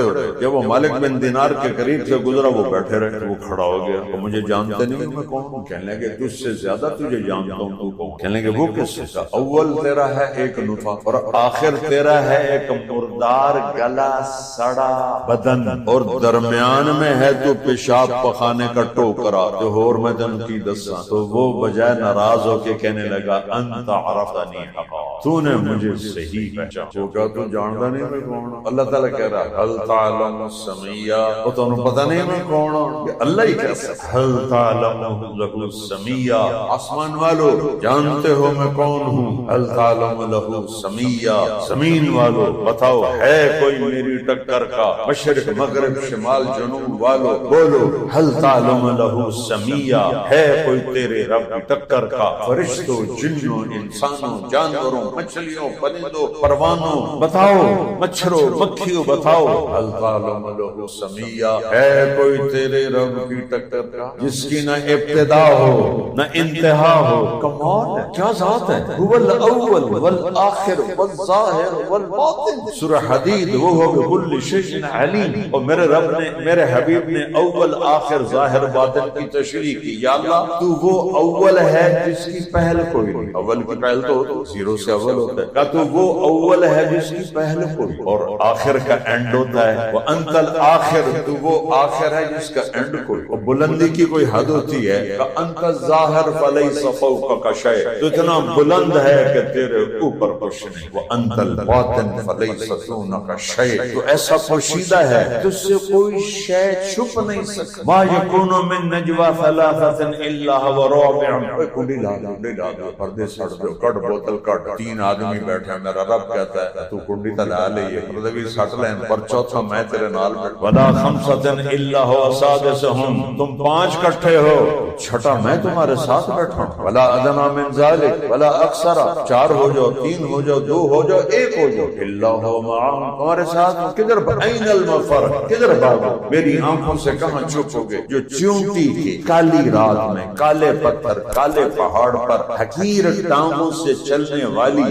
ہو رہے، جب وہ مالک بن دینار کے قریب سے گزرا وہ بیٹھے رہے، وہ کھڑا ہو گیا، وہ مجھے جانتے نہیں میں کون ہوں؟ کہنے لگے تجھ سے زیادہ تجھے جانتا ہوں تو کون؟ کہنے لگے وہ کس سے؟ اول تیرا ہے ایک نطفہ اور آخر تیرا ہے ایک مردار گلا سڑا بدن، اور درمیان میں ہے تو پیشاب پخانے کا ٹوکرا جو اور میں تن کی دساں۔ تو وہ بجائے ناراض ہو کے کہنے لگا انت عرفتنی حقا، تو نے مجھے صحیح پہچانا۔ وہ کہا تو جانتا نہیں میں کون ہوں؟ اللہ تعالیٰ کہہ رہا هل تعلم السمیہ، وہ تو انہوں پتہ نہیں میں کون ہوں، اللہ ہی کہتا ہے هل تعلم له السمیہ، آسمان والو جانتے ہو میں کون ہوں؟ هل تعلم له السمیہ، زمین والو بتاؤ ہے کوئی میری ٹکر کا؟ مشرق مغرب شمال جنوب والو بولو هل تعلم له السمیہ، ہے کوئی تیرے رب کی ٹکر کا؟ فرشتوں جنوں انسانوں جانوروں مچھلیوں پرندوں پروانوں بتاؤ، مچھروں مکھیوں بتاؤ هل تعلم له السمیہ، ہے کوئی تیرے رب کی ٹکر کا جس کی نہ ابتدا ہو نہ انتہا ہو؟ کمال ہے، کیا ذات ہے، هو الاول والآخر والظاہر والباطن۔ سورہ حدید وہ ہو بكل شيء علیم، اور میرے رب نے میرے حبیب نے اول آخر ظاہر باطن کی تشریح کی۔ یا اللہ تو وہ اول ہے جس کی پہل کوئی نہیں، اول کی پہل تو زیرو سے اول ہوتا ہے، کہ تو وہ اول ہے جس کی پہل کوئی، اور آخر کا اینڈ ہوتا ہے، وانت الآخر، تو وہ آخر ہے جس کا اینڈ کوئی، اور بلندی کی کوئی حد ہوتی ہے، کہ انت الظاہر فلیس فوقک شیء، تو اتنا بلند ہے کہ تیرے اوپر کچھ نہیں، وانت الباطن فلیس دونک شیء، تو ایسا پوشیدہ ہے تجھ سے کوئی شے چھپ نہیں سکتا۔ ما یکون من نجوی ثلاثۃ الا هو رابعهم، کنڈی لا دو پردے سڑ دو، کٹ بوتل کٹ، 3 آدمی بیٹھے میرا رب کہتا ہے تو کنڈی تلا لے یہ پردوی سٹ لین پر چوتھا میں تیرے نال بیٹھ ولا خمسۃ الا هو سادسهم تم 5 اکٹھے ہو چھٹا میں تمہارے ساتھ بیٹھا ہوں ولا ادنا من ذلك ولا اکثر 4 ہو جاؤ 3 ہو جاؤ 2 ہو جاؤ 1 ہو جاؤ الا هو معهم تمہارے ساتھ کدھر این المفر کدھر بھاگو میری آنکھوں سے کہاں چھپو گے جو چونٹی کی کالی رات میں کالے پتھر کالے پہاڑ پر حقیر ٹانگوں سے چلنے والی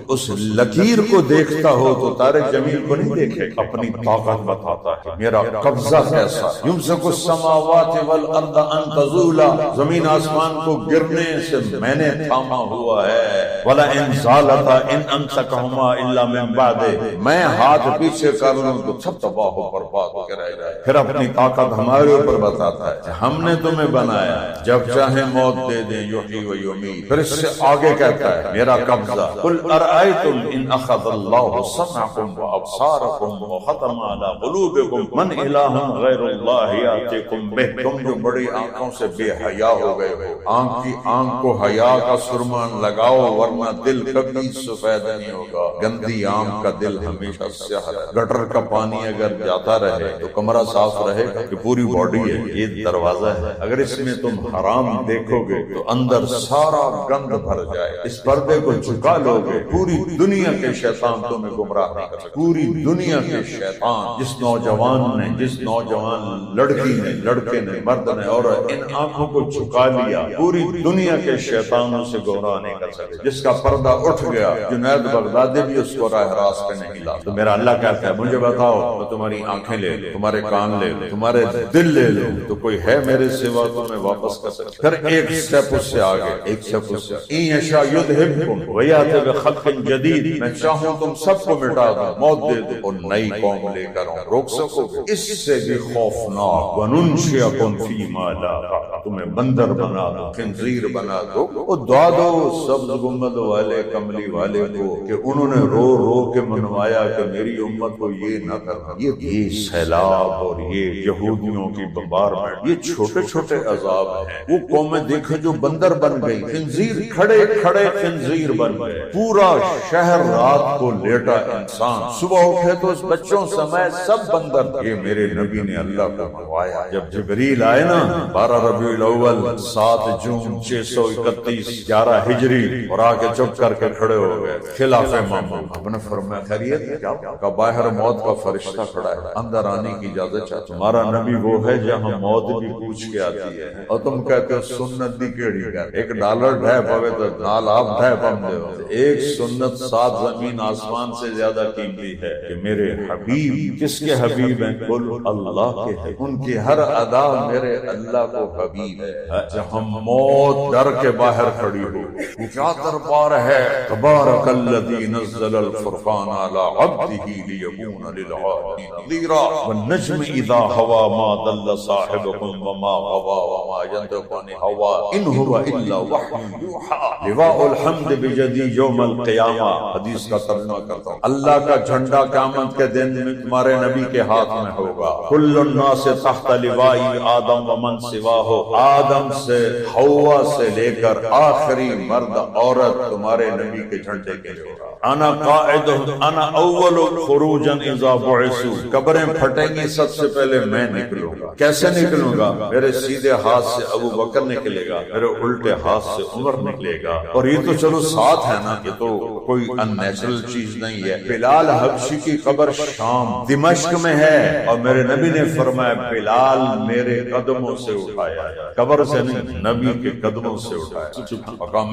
اس لکیر کو دیکھتا ہو تو طارق جمیل کو نہیں دیکھے اپنی طاقت بتاتا ہے میرا قبضہ کیسا یمسک السماوات والارض ان تزولا زمین آسمان کو گرنے سے میں نے تھاما ہوا ہے ولا ان زالتا ان امسکہما الا من بعد میں ہاتھ پیچھے کر لوں تو سب تباہ و برباد ہو کے رہ جائے پھر اپنی طاقت ہمارے اوپر بتاتا ہے ہم نے تمہیں بنایا جب چاہے موت دے دیں یحیی و یمیت پھر اس سے آگے کہتا ہے میرا قبضہ قل ارأیتم ان اخذ اللہ سمعکم وابصارکم وختم علی قلوبکم من الہ غیر اللہ یاتیکم بہ تم جو بڑی آنکھوں سے بے حیا ہو گئے ہو آنکھ کی آنکھ کو حیا کا سرمان لگاؤ ورنہ دل کبھی سفید نہیں ہوگا گندی آنکھ کا دل ہمیشہ سیاہ ہے گٹر کا پانی اگر جاتا رہے تو کمرہ صاف رہے گا کہ پوری باڈی ہے یہ دروازہ ہے اگر اس میں تم حرام دیکھو گے تو اندر سارا گند بھر جائے اس پردے کو جھکا لو گے پوری دنیا کے شیطان تمہیں گمراہ نہیں کر سکتے پوری دنیا کے شیطان جس نوجوان نے جس نوجوان لڑکی نے لڑکے نے مرد نے اور ان آنکھوں کو جھکا لیا پوری دنیا کے شیطانوں سے گمراہ نہیں کر سکتے جس کا پردہ اٹھ گیا جنید بغدادی بھی اس کو راہ راست پہ نہیں لا تو میرا اللہ کہتا ہے مجھے بتاؤ میں تمہاری آنکھیں لے لوں تمہارے کان لے لوں تمہارے دل لے لوں تو کوئی ہے میرے سوا تمہیں واپس کر سکتا پھر ایک سٹیپ اس سے آگے ایک سٹیپ اس سے ان یشاء یذھبکم ویأتی بخلق جدید میں چاہوں تم سب کو مٹا دوں موت دے دوں اور نئی قوم لے کر آؤں روک سکو گے اس سے بھی خوفناک وننشئکم فیما لا تعلمون تمہیں بندر بنا دو خنزیر بنا دو اور دعا دو سبز گنبد والے کملی والے کو کہ انہوں نے رو رو کے منوایا کہ میری امت کو یہ نہ کرنا یہ سیلاب اور یہ یہودیوں کی بمبارمنٹ یہ چھوٹے چھوٹے عذاب ہیں وہ قومیں دیکھیں جو بندر بن گئی خنزیر کھڑے کھڑے خنزیر بن گئے پورا شہر رات کو لیٹا انسان صبح اٹھے تو اس بچوں سمیت سب بندر یہ میرے نبی نے اللہ کو منوایا جب جبریل آئے نا 12 ربیع الاول 7 جون 631 11 ہجری اور آ کے چپ کر کے کھڑے ہو گئے خلاف مامون آپ نے فرمایا خیریت ہے کیا کہ باہر موت کا فرشتہ کھڑا ہے اندر آنے کی اجازت چاہتا تمہارا نبی وہ ہے جہاں موت بھی پوچھ کے آتی ہے اور تم کہتے ہو سنت دی کیڑی کر $1 ڈھے پوے تو نال آپ ڈھے پم دے ہو ایک سنت 7 زمین آسمان سے زیادہ قیمتی ہے کہ میرے حبیب کس کے حبیب ہیں کل اللہ کے ہیں ان کی ہر ادا میرے اللہ کو حبیب ہے جہاں موت ڈر کے باہر کھڑی ہو کیا دربار ہے تبارک الذی نزل الفرقان علی عبدہ لیکون للعالمین نذیرا والنجم اذا ہوا ما ضل صاحبکم وما غوا وما ينطق عن الهوى ان هو الا وحی یوحى لواء الحمد بجدی یوم القیامہ حدیث کا ترجمہ کرتا ہوں اللہ کا جھنڈا قیامت کے دن میں تمہارے نبی کے ہاتھ میں ہوگا کل الناس تحت لواء آدم ومن سواہ آدم سے حوا سے لے کر آخری مرد عورت تمہارے نبی کے جھنڈے کے ہوگا انا قائد انا اول خروجا اذا بعثوا قبریں پھٹیں گی سب سے پہلے میں نکلوں گا کیسے نکلوں گا میرے سیدھے ہاتھ سے ابو بکر نکلے گا میرے الٹے ہاتھ سے عمر نکلے گا اور یہ تو چلو ساتھ ہے نا یہ تو کوئی ان نیچرل چیز نہیں ہے بلال حبشی کی قبر شام دمشق میں ہے اور میرے نبی نے فرمایا بلال میرے قدموں سے اٹھایا قبر سے نہیں نبی کے قدموں سے اٹھایا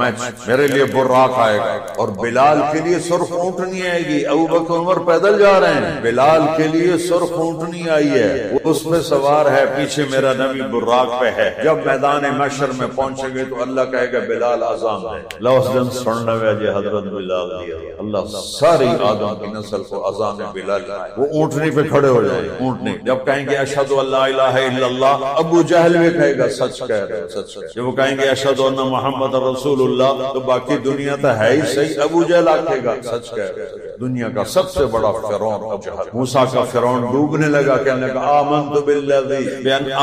میرے لیے براق آئے گا اور بلال کے لیے سرخ اونٹنی آئے گی ابو بکر عمر پیدل جا رہے ہیں بلال کے لیے سرخ اونٹنی آئی ہے اس میں سوار ہے پیچھے میرا نبی براق پہ ہے جب میدان محشر میں پہنچیں گے تو اللہ کہے گا بلال اذان دے لوس دن سننے وجہ حضرت بلال دیا اللہ ساری آدم کی نسل کو اذان بلال وہ اونٹنی پہ کھڑے ہو جائیں اونٹنی جب کہیں گے اشہد ان لا الہ الا اللہ ابو جہل بھی کہے گا سچ کہہ رہے سچ جب وہ کہیں گے اشہد ان محمد رسول اللہ تو باقی دنیا تو ہے ہی صحیح ابو جہل آکھے گا سچ کہہ رہے دنیا کا سب سے بڑا فرعون ابو جہل. موسیٰ کا فرعون ڈوبنے لگا, کہنے لگا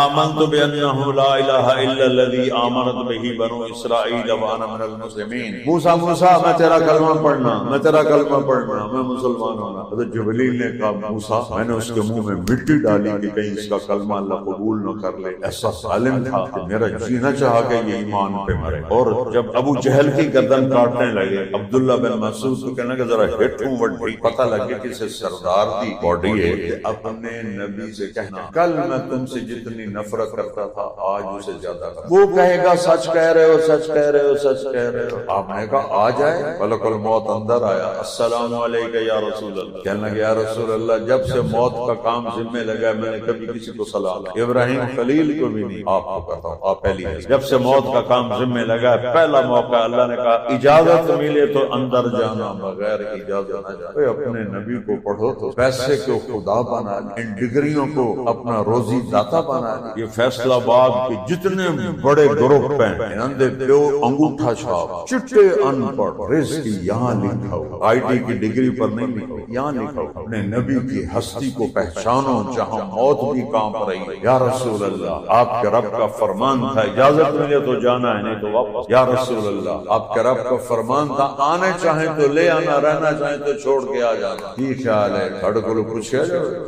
آمنت بأنه لا الہ الا الذی آمنت بہ بنو اسرائیل وانا من المسلمین. موسیٰ میں تیرا کلمہ پڑھنا, میں تیرا کلمہ پڑھنا, میں مسلمان ہونا. حضرت جبریل نے کہا موسیٰ, میں نے اس کے منہ میں مٹی ڈالی کہ کہیں اس کا کلمہ اللہ قبول نہ کر لے. ایسا ظالم تھا کہ میرا جی نہ چاہا کہ یہ ایمان پہ مرے. اور جب ابو جہل کی گردن کاٹنے لگے, عبداللہ بن مسعود کو کہنے کہ ذرا ہٹ ہوں وڈی, پتہ لگے کہ اسے سردار دی باڈی ہے. اپنے نبی سے کہنا کل میں تم سے جتنی نفرت کرتا تھا آج اسے زیادہ کرتا. وہ کہے گا سچ کہہ رہے ہو, سچ کہہ رہے ہو, سچ کہہ رہے ہو. آپ نے کہا آ جائے. ملک الموت اندر آیا, السلام علیکم یا رسول اللہ. کہنے لگے یا رسول اللہ, جب سے موت کا کام ذمہ لگا میں نے کبھی کسی کو سلام, ابراہیم خلیل کو بھی نہیں, آپ کو کہتا ہوں آپ پہلی ہے. جب سے موت کا کام ذمہ لگا پہلا موقع اللہ نے کہا اجازت ملے تو اندر جانا, بغیر اجازت نہ جانا. اپنے نبی کو پڑھو تو پیسے کو خدا بنا لی, ان ڈگریوں کو اپنا روزی داتا بنا لی. یہ فیصلہ آباد کے جتنے بڑے گروپ ہیں, اندھے پیو انگوٹھا چھاپ چٹے ان پڑھ رزق یہاں لکھا ہو, آئی ٹی کی ڈگری پر نہیں لکھا, یہاں لکھا ہو. اپنے نبی کی ہستی کو پہچانو جہاں موت بھی کانپ رہی ہے. یا رسول اللہ, آپ کے رب کا فرمان تھا اجازت ملے تو جانا ہے, نہیں تو واپس. یا رسول اللہ, آپ کے رب کا فرمان تھا آنے چاہیں تو لے آنا, رہنا چاہیں تو چھوڑ کے آ جانا. کی خیال ہے کھڑ کو پوچھے,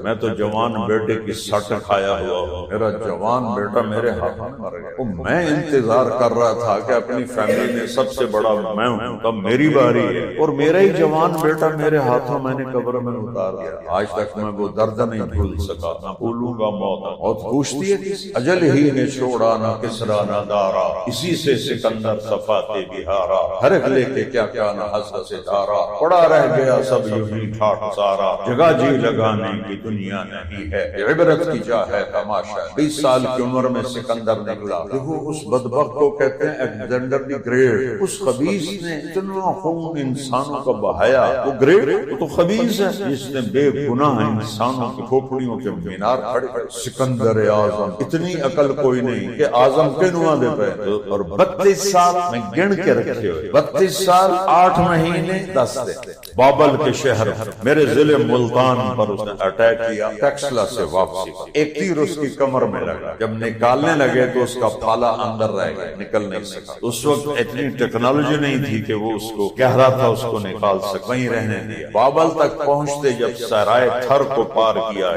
میں تو جوان بیٹے کی سٹ کھایا ہوا ہوں, میرا جوان بیٹا میرے ہاتھ میں مر گیا. میں انتظار کر رہا تھا کہ اپنی فیملی میں سب سے بڑا میں ہوں, تب میری باری ہے, اور میرا ہی جوان بیٹا میرے ہاتھوں میں نے قبر میں اتار دیا. آج تک میں وہ درد نہیں بھول سکا, نہ بھولوں گا موت. موت پوچھتی ہے اجل ہی نے چھوڑا نہ کسرا نہ دارا, اسی سے سکندر صفاتے بہارا, ہر اگلے کے کیا کیا نہ حسد سے دارا, پڑا رہ گیا سب یوں ہی ٹھاٹ سارا, جگہ جی لگانے کی دنیا نہیں ہے, عبرت کی جا ہے تماشا. 20 سال کی عمر میں سکندر نکلا. دیکھو اس بدبخت کو کہتے ہیں الیگزینڈر دی گریٹ. اس خبیث نے اتنا خون انسانوں کا بہایا, وہ گریٹ وہ تو خبیث ہے جس نے بے گناہ انسانوں کی کھوپڑیوں کے مینار کھڑے. سکندر اعظم, اتنی عقل کوئی نہیں کہ اعظم کے نواں دے پہ. اور 32 سال میں گن کے رکھے ہوئے, 32 سال 8 مہینے 10 دن بابل کے شہر میرے ضلع ملتان پر اس نے اٹیک کیا. ٹیکسلا سے واپسی, ایک تیر اس کی کمر میں لگا. جب نکالنے لگے تو اس کا پھالا اندر رہ گیا, نکل نہیں سکا. اس وقت اتنی ٹیکنالوجی نہیں تھی کہ وہ اس کو کہہ رہا تھا اس کو نکال سکے, وہیں رہنے دیا. بابل تک پہنچتے جب صحرائے تھر کو پار کیا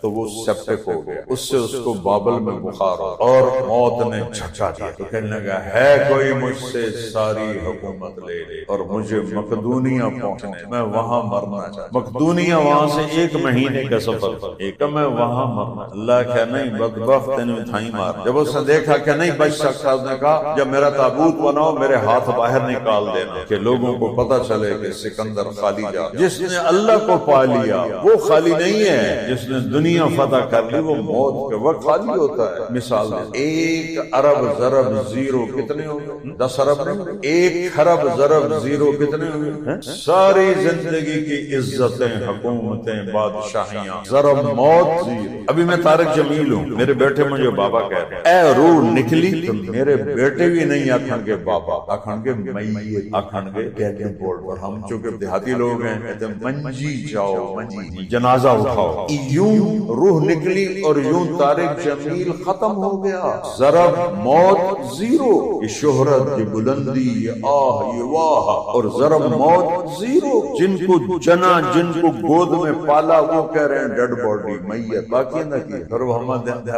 تو وہ سیپٹک ہو گیا. اس سے اس کو بابل میں بخار ہو اور موت نے جھٹکا دیا. تو کہنے لگا ہے کوئی مجھ سے ساری حکومت لے لے اور مجھے مقدونیہ پہنچنے, میں وہاں مرنا چاہتا. مقدونیہ وہاں سے 1 مہینے کا سفر تھا. ایک میں وہاں مرنا. اللہ کہ نہیں بدبخت نے تھائی مار. جب اس نے دیکھا کہ نہیں بچ سکتا, اس نے کہا جب میرا تابوت بناؤ میرے ہاتھ باہر نکال دینا کہ لوگوں کو پتہ چلے کہ سکندر خالی جا. جس نے اللہ کو پا لیا وہ خالی نہیں ہے, جس نے دنیا فتح کر لی وہ موت کے وقت خالی ہوتا ہے. مثال دیں, 1 ارب ضرب 0 کتنے ہو گئے؟ 10 ارب نہیں, 1 خرب ضرب 0 کتنے ہو گئے؟ ساری زندگی کی عزتیں, حکومتیں, بادشاہیاں, ضرب موت 0. ابھی میں طارق جمیل ہوں, میرے بیٹے مجھے بابا کہتے ہیں. اے روح نکلی تو میرے بیٹے بھی نہیں آکھن کے بابا, آکھن کے میت, آکھن کے کہتے ہیں بورڈ پر. ہم چونکہ دیہاتی لوگ ہیں کہتے ہیں منجی جاؤ, منجی جنازہ اٹھاؤ. یوں روح نکلی اور یوں طارق جمیل ختم ہو گیا. ضرب موت 0, یہ شہرت, یہ بلندی, یہ آہ, یہ واہ, اور ضرب موت 0. جن کو جنا, جن کو گود میں پالا وہ کہہ رہے ہیں ڈیڈ باڈی, میت, باقی نہ کی. اور وہ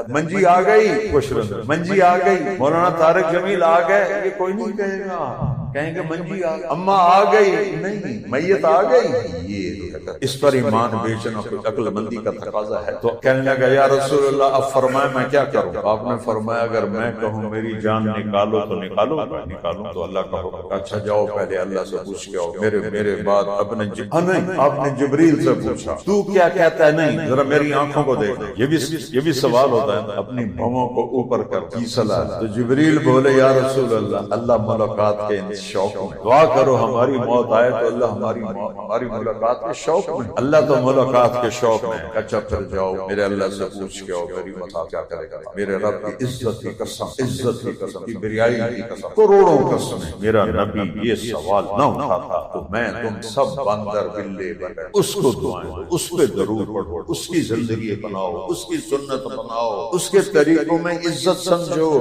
منجی آ گئی, منجی آ گئی, مولانا طارق جمیل آ گئے, یہ کوئی نہیں کہے گا. کہیں گے منجی آ گئی, اماں آ گئی, نہیں میت آ گئی. یہ اس پر ایمان بیچنا عقل مندی کا تقاضا ہے. تو کہنے لگا یا رسول اللہ اب فرمائے میں کیا کروں؟ آپ نے فرمایا اگر میں کہوں میری جان نکالو تو نکالو, نکالوں تو اللہ کا حکم. اچھا جاؤ پہلے اللہ سے پوچھ کے آؤ. میرے بعد اپنے نہیں, آپ نے جبریل سے پوچھا تو کیا کہتا ہے؟ نہیں ذرا میری آنکھوں کو دیکھ. یہ بھی سوال ہوتا ہے, اپنی بھووں کو اوپر کر کی صلاح. تو جبریل بولے یا رسول اللہ, اللہ ملاقات کے شوق میں دعا کرو ہماری موت آئے تو اللہ ہماری ملاقات کے شوق میں. اللہ تو ملاقات کے شوق میں. اچھا پھر جاؤ میرے اللہ سے پوچھ کے آؤ میری ملاقات کیا کرے گا. میرے رب کی عزت کی قسم، عزت کی قسم، کی بریائی کی قسم، کروڑوں قسم، میرا نبی یہ سوال نہ اٹھاتا تو میں تم سب بندر بلے بن گئے. اس کو دعائیں دو، اس پہ درود پڑھو، اس کی زندگی بناؤ، اس کی سنت بناؤ، اس کے طریقوں میں عزت سمجھو.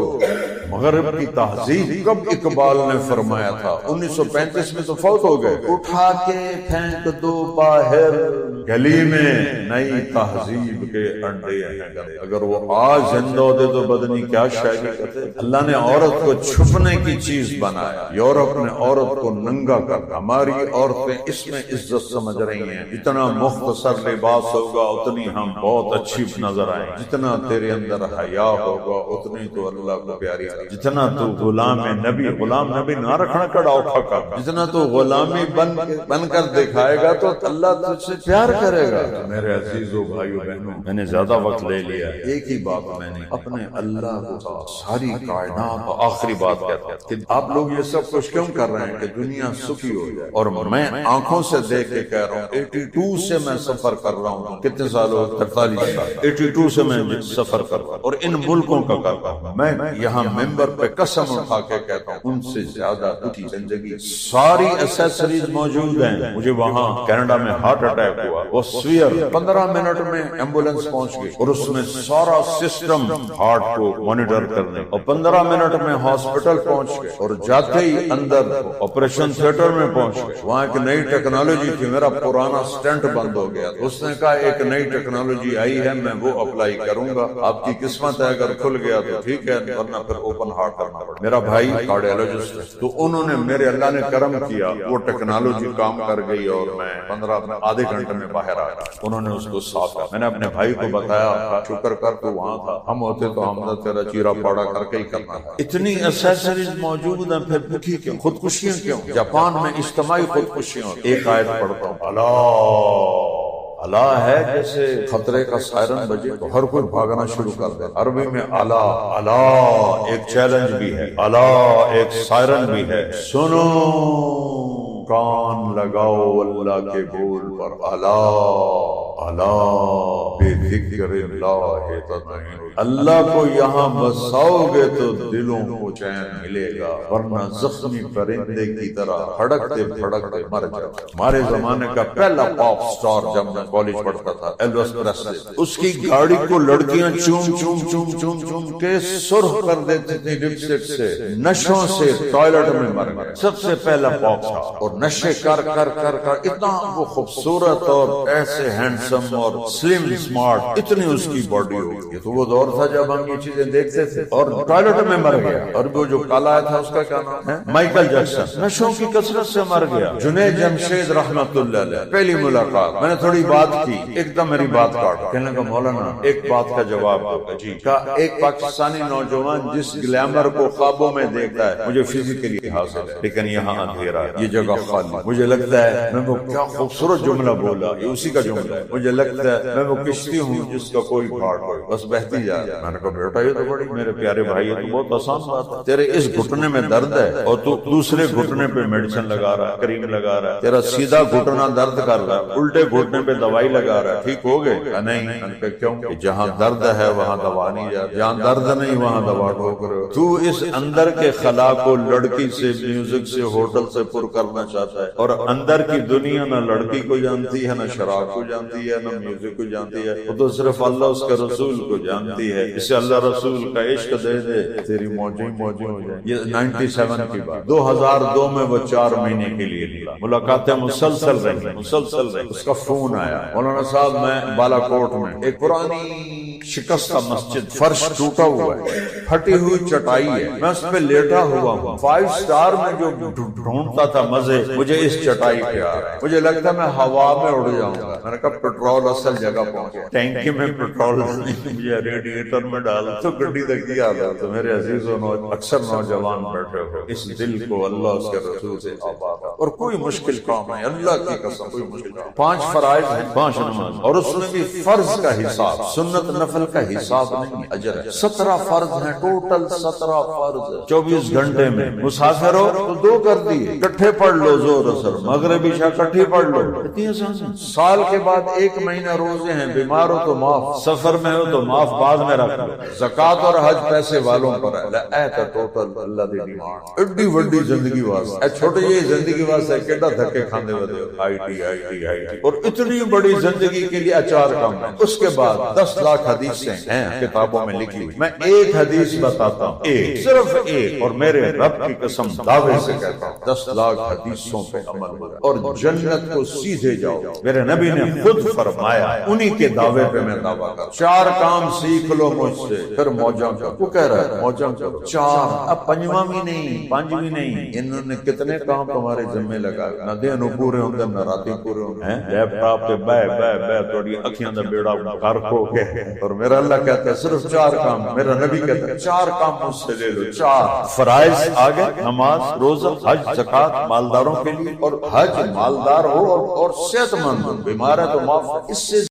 مغرب کی تہذیب کب اقبال نے فرمایا تھا؟ 1935 میں تو فوت ہو گئے. اٹھا کے پھینک دو باہر گلی میں نئی تہذیب کے انڈے ہیں. اگر وہ آج زندہ ہوتے تو بدنی کیا شاعری کرتے. اللہ نے عورت کو چھپنے کی چیز بنایا. یورپ نے عورت کو ننگا کر. ہماری عورتیں اس میں عزت سمجھ رہی ہیں جتنا مختصر لباس ہوگا اتنی ہم بہت اچھی نظر آئیں. جتنا تیرے اندر حیا ہوگا اتنی تو اللہ کو پیاری آئے. جتنا تو غلام نبی نہ رکھنا کڑا اٹھا کر. جتنا تو غلامی بن کر دکھائے گا تو اللہ تجھ سے پیار کرے گا. میرے عزیزو بھائیو بہنوں، میں نے زیادہ وقت لے لیا. ایک ہی بات میں نے اپنے اللہ کو ساری کائنات آخری بات کہتا ہوں کہ آپ لوگ یہ سب کچھ کیوں کر رہے ہیں کہ دنیا سکھی ہو جائے. اور میں آنکھوں سے دیکھ کے کہہ رہا ہوں 82 سے میں سفر کر رہا ہوں. کتنے سال ہو؟ 43 سال. 82 سے میں سفر کر رہا ہوں اور ان ملکوں کا کرتا ہوں. میں یہاں ممبر پہ قسم اٹھا کے کہتا ہوں ان سے زیادہ دکھی زندگی. ساری ایسیسریز موجود ہیں. مجھے وہاں کینیڈا میں ہارٹ اٹیک ہوا، وہ سوئر 15 منٹ میں ایمبولینس پہنچ گئی اور اس میں سارا سسٹم ہارٹ کو مانیٹر کرنے، اور 15 منٹ میں ہاسپٹل پہنچ گئے اور جاتے ہی اندر آپریشن تھیٹر میں پہنچ گئے. وہاں ایک نئی ٹیکنالوجی تھی. میرا پرانا سٹنٹ بند ہو گیا. اس نے کہا ایک نئی ٹیکنالوجی آئی ہے میں وہ اپلائی کروں گا. آپ کی قسمت ہے اگر کھل گیا تو ٹھیک ہے ورنہ پھر اوپن ہارٹ کرنا پڑا. میرا بھائی کارڈیالوجسٹ ہے تو انہوں نے میرے اللہ نے کرم کیا وہ ٹیکنالوجی کام کر گئی اور میں آدھے گھنٹے میں باہر آ گیا. انہوں نے اس کو صاف کیا. میں نے اپنے بھائی کو بتایا شکر کر تو وہاں تھا. ہم ہوتے تو ہم نے تیرا چیرا پاڑا کر کے ہی کرنا تھا. اتنی ایسیسریز موجود ہیں پھر دکھی کیوں؟ خودکشیاں کیوں؟ جاپان میں اجتماعی خودکشیاں. ایک آیت پڑھتا ہوں. اللہ ہے جیسے خطرے کا سائرن بجے تو ہر کوئی بھاگنا شروع کر دے. عربی میں اللہ ایک چیلنج بھی ہے، اللہ ایک سائرن بھی ہے. سنو کان لگاؤ اللہ کے بول پر. اللہ بے ذکر اللہ تطمئن. اللہ کو یہاں بساؤ گے تو دلوں کو چین ملے گا ورنہ زخمی پرندے کی طرح پھڑکتے پھڑکتے مر جائے. ہمارے زمانے کا پہلا پاپ سٹار جب میں کالج پڑھتا تھا ایلوس پریسلی، اس کی گاڑی کو لڑکیاں چوم چوم چوم چوم چوم کے سرخ کر دیتی تھی لپسٹک سے. نشوں سے ٹوائلٹ میں مر گئے. سب سے پہلا پاپ سٹار. اور نشے کر کر کر کر اتنا وہ خوبصورت اور ایسے ہینڈسم اور سلم اسمارٹ، اتنی اس کی باڈی ہو گئی. تو وہ دور تھا جب ہم یہ چیزیں دیکھتے تھے. اور ٹوائلٹ میں مر گیا. اور وہ جو کالا تھا اس کا کیا نام ہے؟ Michael Jackson. نشوں کی کثرت سے مر گیا. جنید جمشید رحمت اللہ علیہ. پہلی ملاقات میں نے تھوڑی بات کی، ایک دم میری بات کاٹ. کہنے کا مولانا ایک بات کا جواب دو. جی. کہا ایک پاکستانی نوجوان جس گلیمر کو خوابوں میں دیکھتا ہے مجھے فزیکلی حاصل ہے لیکن یہاں اندھیرا ہے، یہ جگہ خالی. مجھے لگتا ہے میں وہ کیا خوبصورت جملہ بولا، یہ اسی کا جملہ ہے. مجھے لگتا ہے میں وہ کشتی ہوں جس کا کوئی گھاٹ ہو بس بہتی جا. میں نے کہا بیٹا یہ تو بڑی میرے پیارے بھائی یہ تو بہت آسان بات ہے. تیرے اس گھٹنے میں درد ہے اور تو دوسرے گھٹنے پہ میڈیسن لگا رہا ہے، کریم لگا رہا ہے. تیرا سیدھا گھٹنا درد کر رہا ہے، الٹے گھٹنے پہ دوائی لگا رہا ہے، ٹھیک ہو گئے؟ نہیں. میں نے کہا کیوں؟ کہ جہاں درد ہے وہاں دوا نہیں جاتی، جہاں درد نہیں وہاں دوا ٹھوک رہے ہو. تو اس اندر کے خلا کو لڑکی سے، میوزک سے، ہوٹل سے پر کرنا چاہتا ہے. اور اندر کی دنیا نہ لڑکی کو جانتی ہے، نہ شراب کو جانتی ہے، نہ میوزک کو جانتی ہے. وہ تو صرف اللہ اس کے رسول کو جانتی ہے. اسے اللہ رسول کا عشق دے دے تیری موجیں موجیں ہو جائیں. یہ 97 کی بات. 2002 میں وہ 4 مہینے کے لیے نکلا. ملاقاتیں مسلسل رہی. اس کا فون آیا، مولانا صاحب میں بالا کوٹ میں ایک پرانی شکستہ مسجد، فرش ٹوٹا ہوا ہے، پھٹی ہوئی چٹائی ہے، میں اس پہ لیٹا ہوا ہوں. 5 سٹار میں جو ڈھونڈتا تھا مزے مجھے اس چٹائی پہ آ رہا ہے. مجھے لگتا ہے میں ہوا میں اڑ جاؤں گا. میں نے کہا پیٹرول اصل جگہ پہنچ گیا. ٹینکی میں پیٹرول مجھے ریڈیٹر میں ڈالا تو گڈی لگی آ رہا. تو میرے عزیزوں اکثر نوجوان بیٹھے ہو، اس دل کو اللہ اس کے رسول سے آباد. اور کوئی مشکل کام ہے اللہ کی قسم کوئی مشکل کام. 5 فرائض ہیں، 5 نماز، اور اس میں بھی فرض کا حساب، سنت نفل نفل کا حساب نہیں، اجر ہے۔ 17 فرض ہیں ٹوٹل، 17 فرض 24 گھنٹے میں۔ مسافر ہو تو 2 کر دیے، کٹھے پڑھ لو، زور اثر مغرب عشاء کٹھی پڑھ لو۔ اتنی آسان ہے۔ سال کے بعد 1 مہینہ روزے ہیں، بیمار ہو تو معاف، سفر میں ہو تو معاف بعد میں رکھ لو۔ زکات اور حج پیسے والوں پر ہے، اے تے ٹوٹل اللہ دی ڈیمانڈ ایڈی وڈی زندگی واسطے، اے چھوٹے جی زندگی واسطے کیڑا دھکے کھاندے ودے آئی ٹی اور اتنی بڑی زندگی کے لیے 4 کام ہیں۔ اس کے بعد 10 لاکھ حدیثیں ہیں کتابوں میں لکھی ہوئی، میں ایک حدیث بتاتا ہوں، ایک، صرف ایک، اور میرے رب کی قسم دعوے سے کہتا ہوں 10 لاکھ حدیثوں پہ عمل ہو اور جنت کو سیدھے جاؤ۔ میرے نبی نے خود فرمایا، انہی کے دعوے پہ میں دعویٰ کرتا ہوں۔ 4 کام سیکھ لو مجھ سے، پھر موجاں کرو۔ وہ کہہ رہا ہے موجاں کرو 4، اب 5واں بھی نہیں، 5 بھی نہیں۔ انہوں نے کتنے کام تمہارے ذمہ لگا، نہ دن پورے ہوندے نہ راتی پورے ہوندے، لیپ ٹاپ پہ بے تھوڑی اکھیاں دا بیڑا کر کھو کے، اور میرا اللہ کہتا ہے صرف 4 کام، میرا نبی کہتا ہے 4 کام مجھ سے لے لو۔ 4 فرائض آگے، نماز، روزہ، حج، زکات مالداروں کے لیے، اور حج مالدار ہو اور صحت مند ہو، بیمار ہے تو معاف، اس سے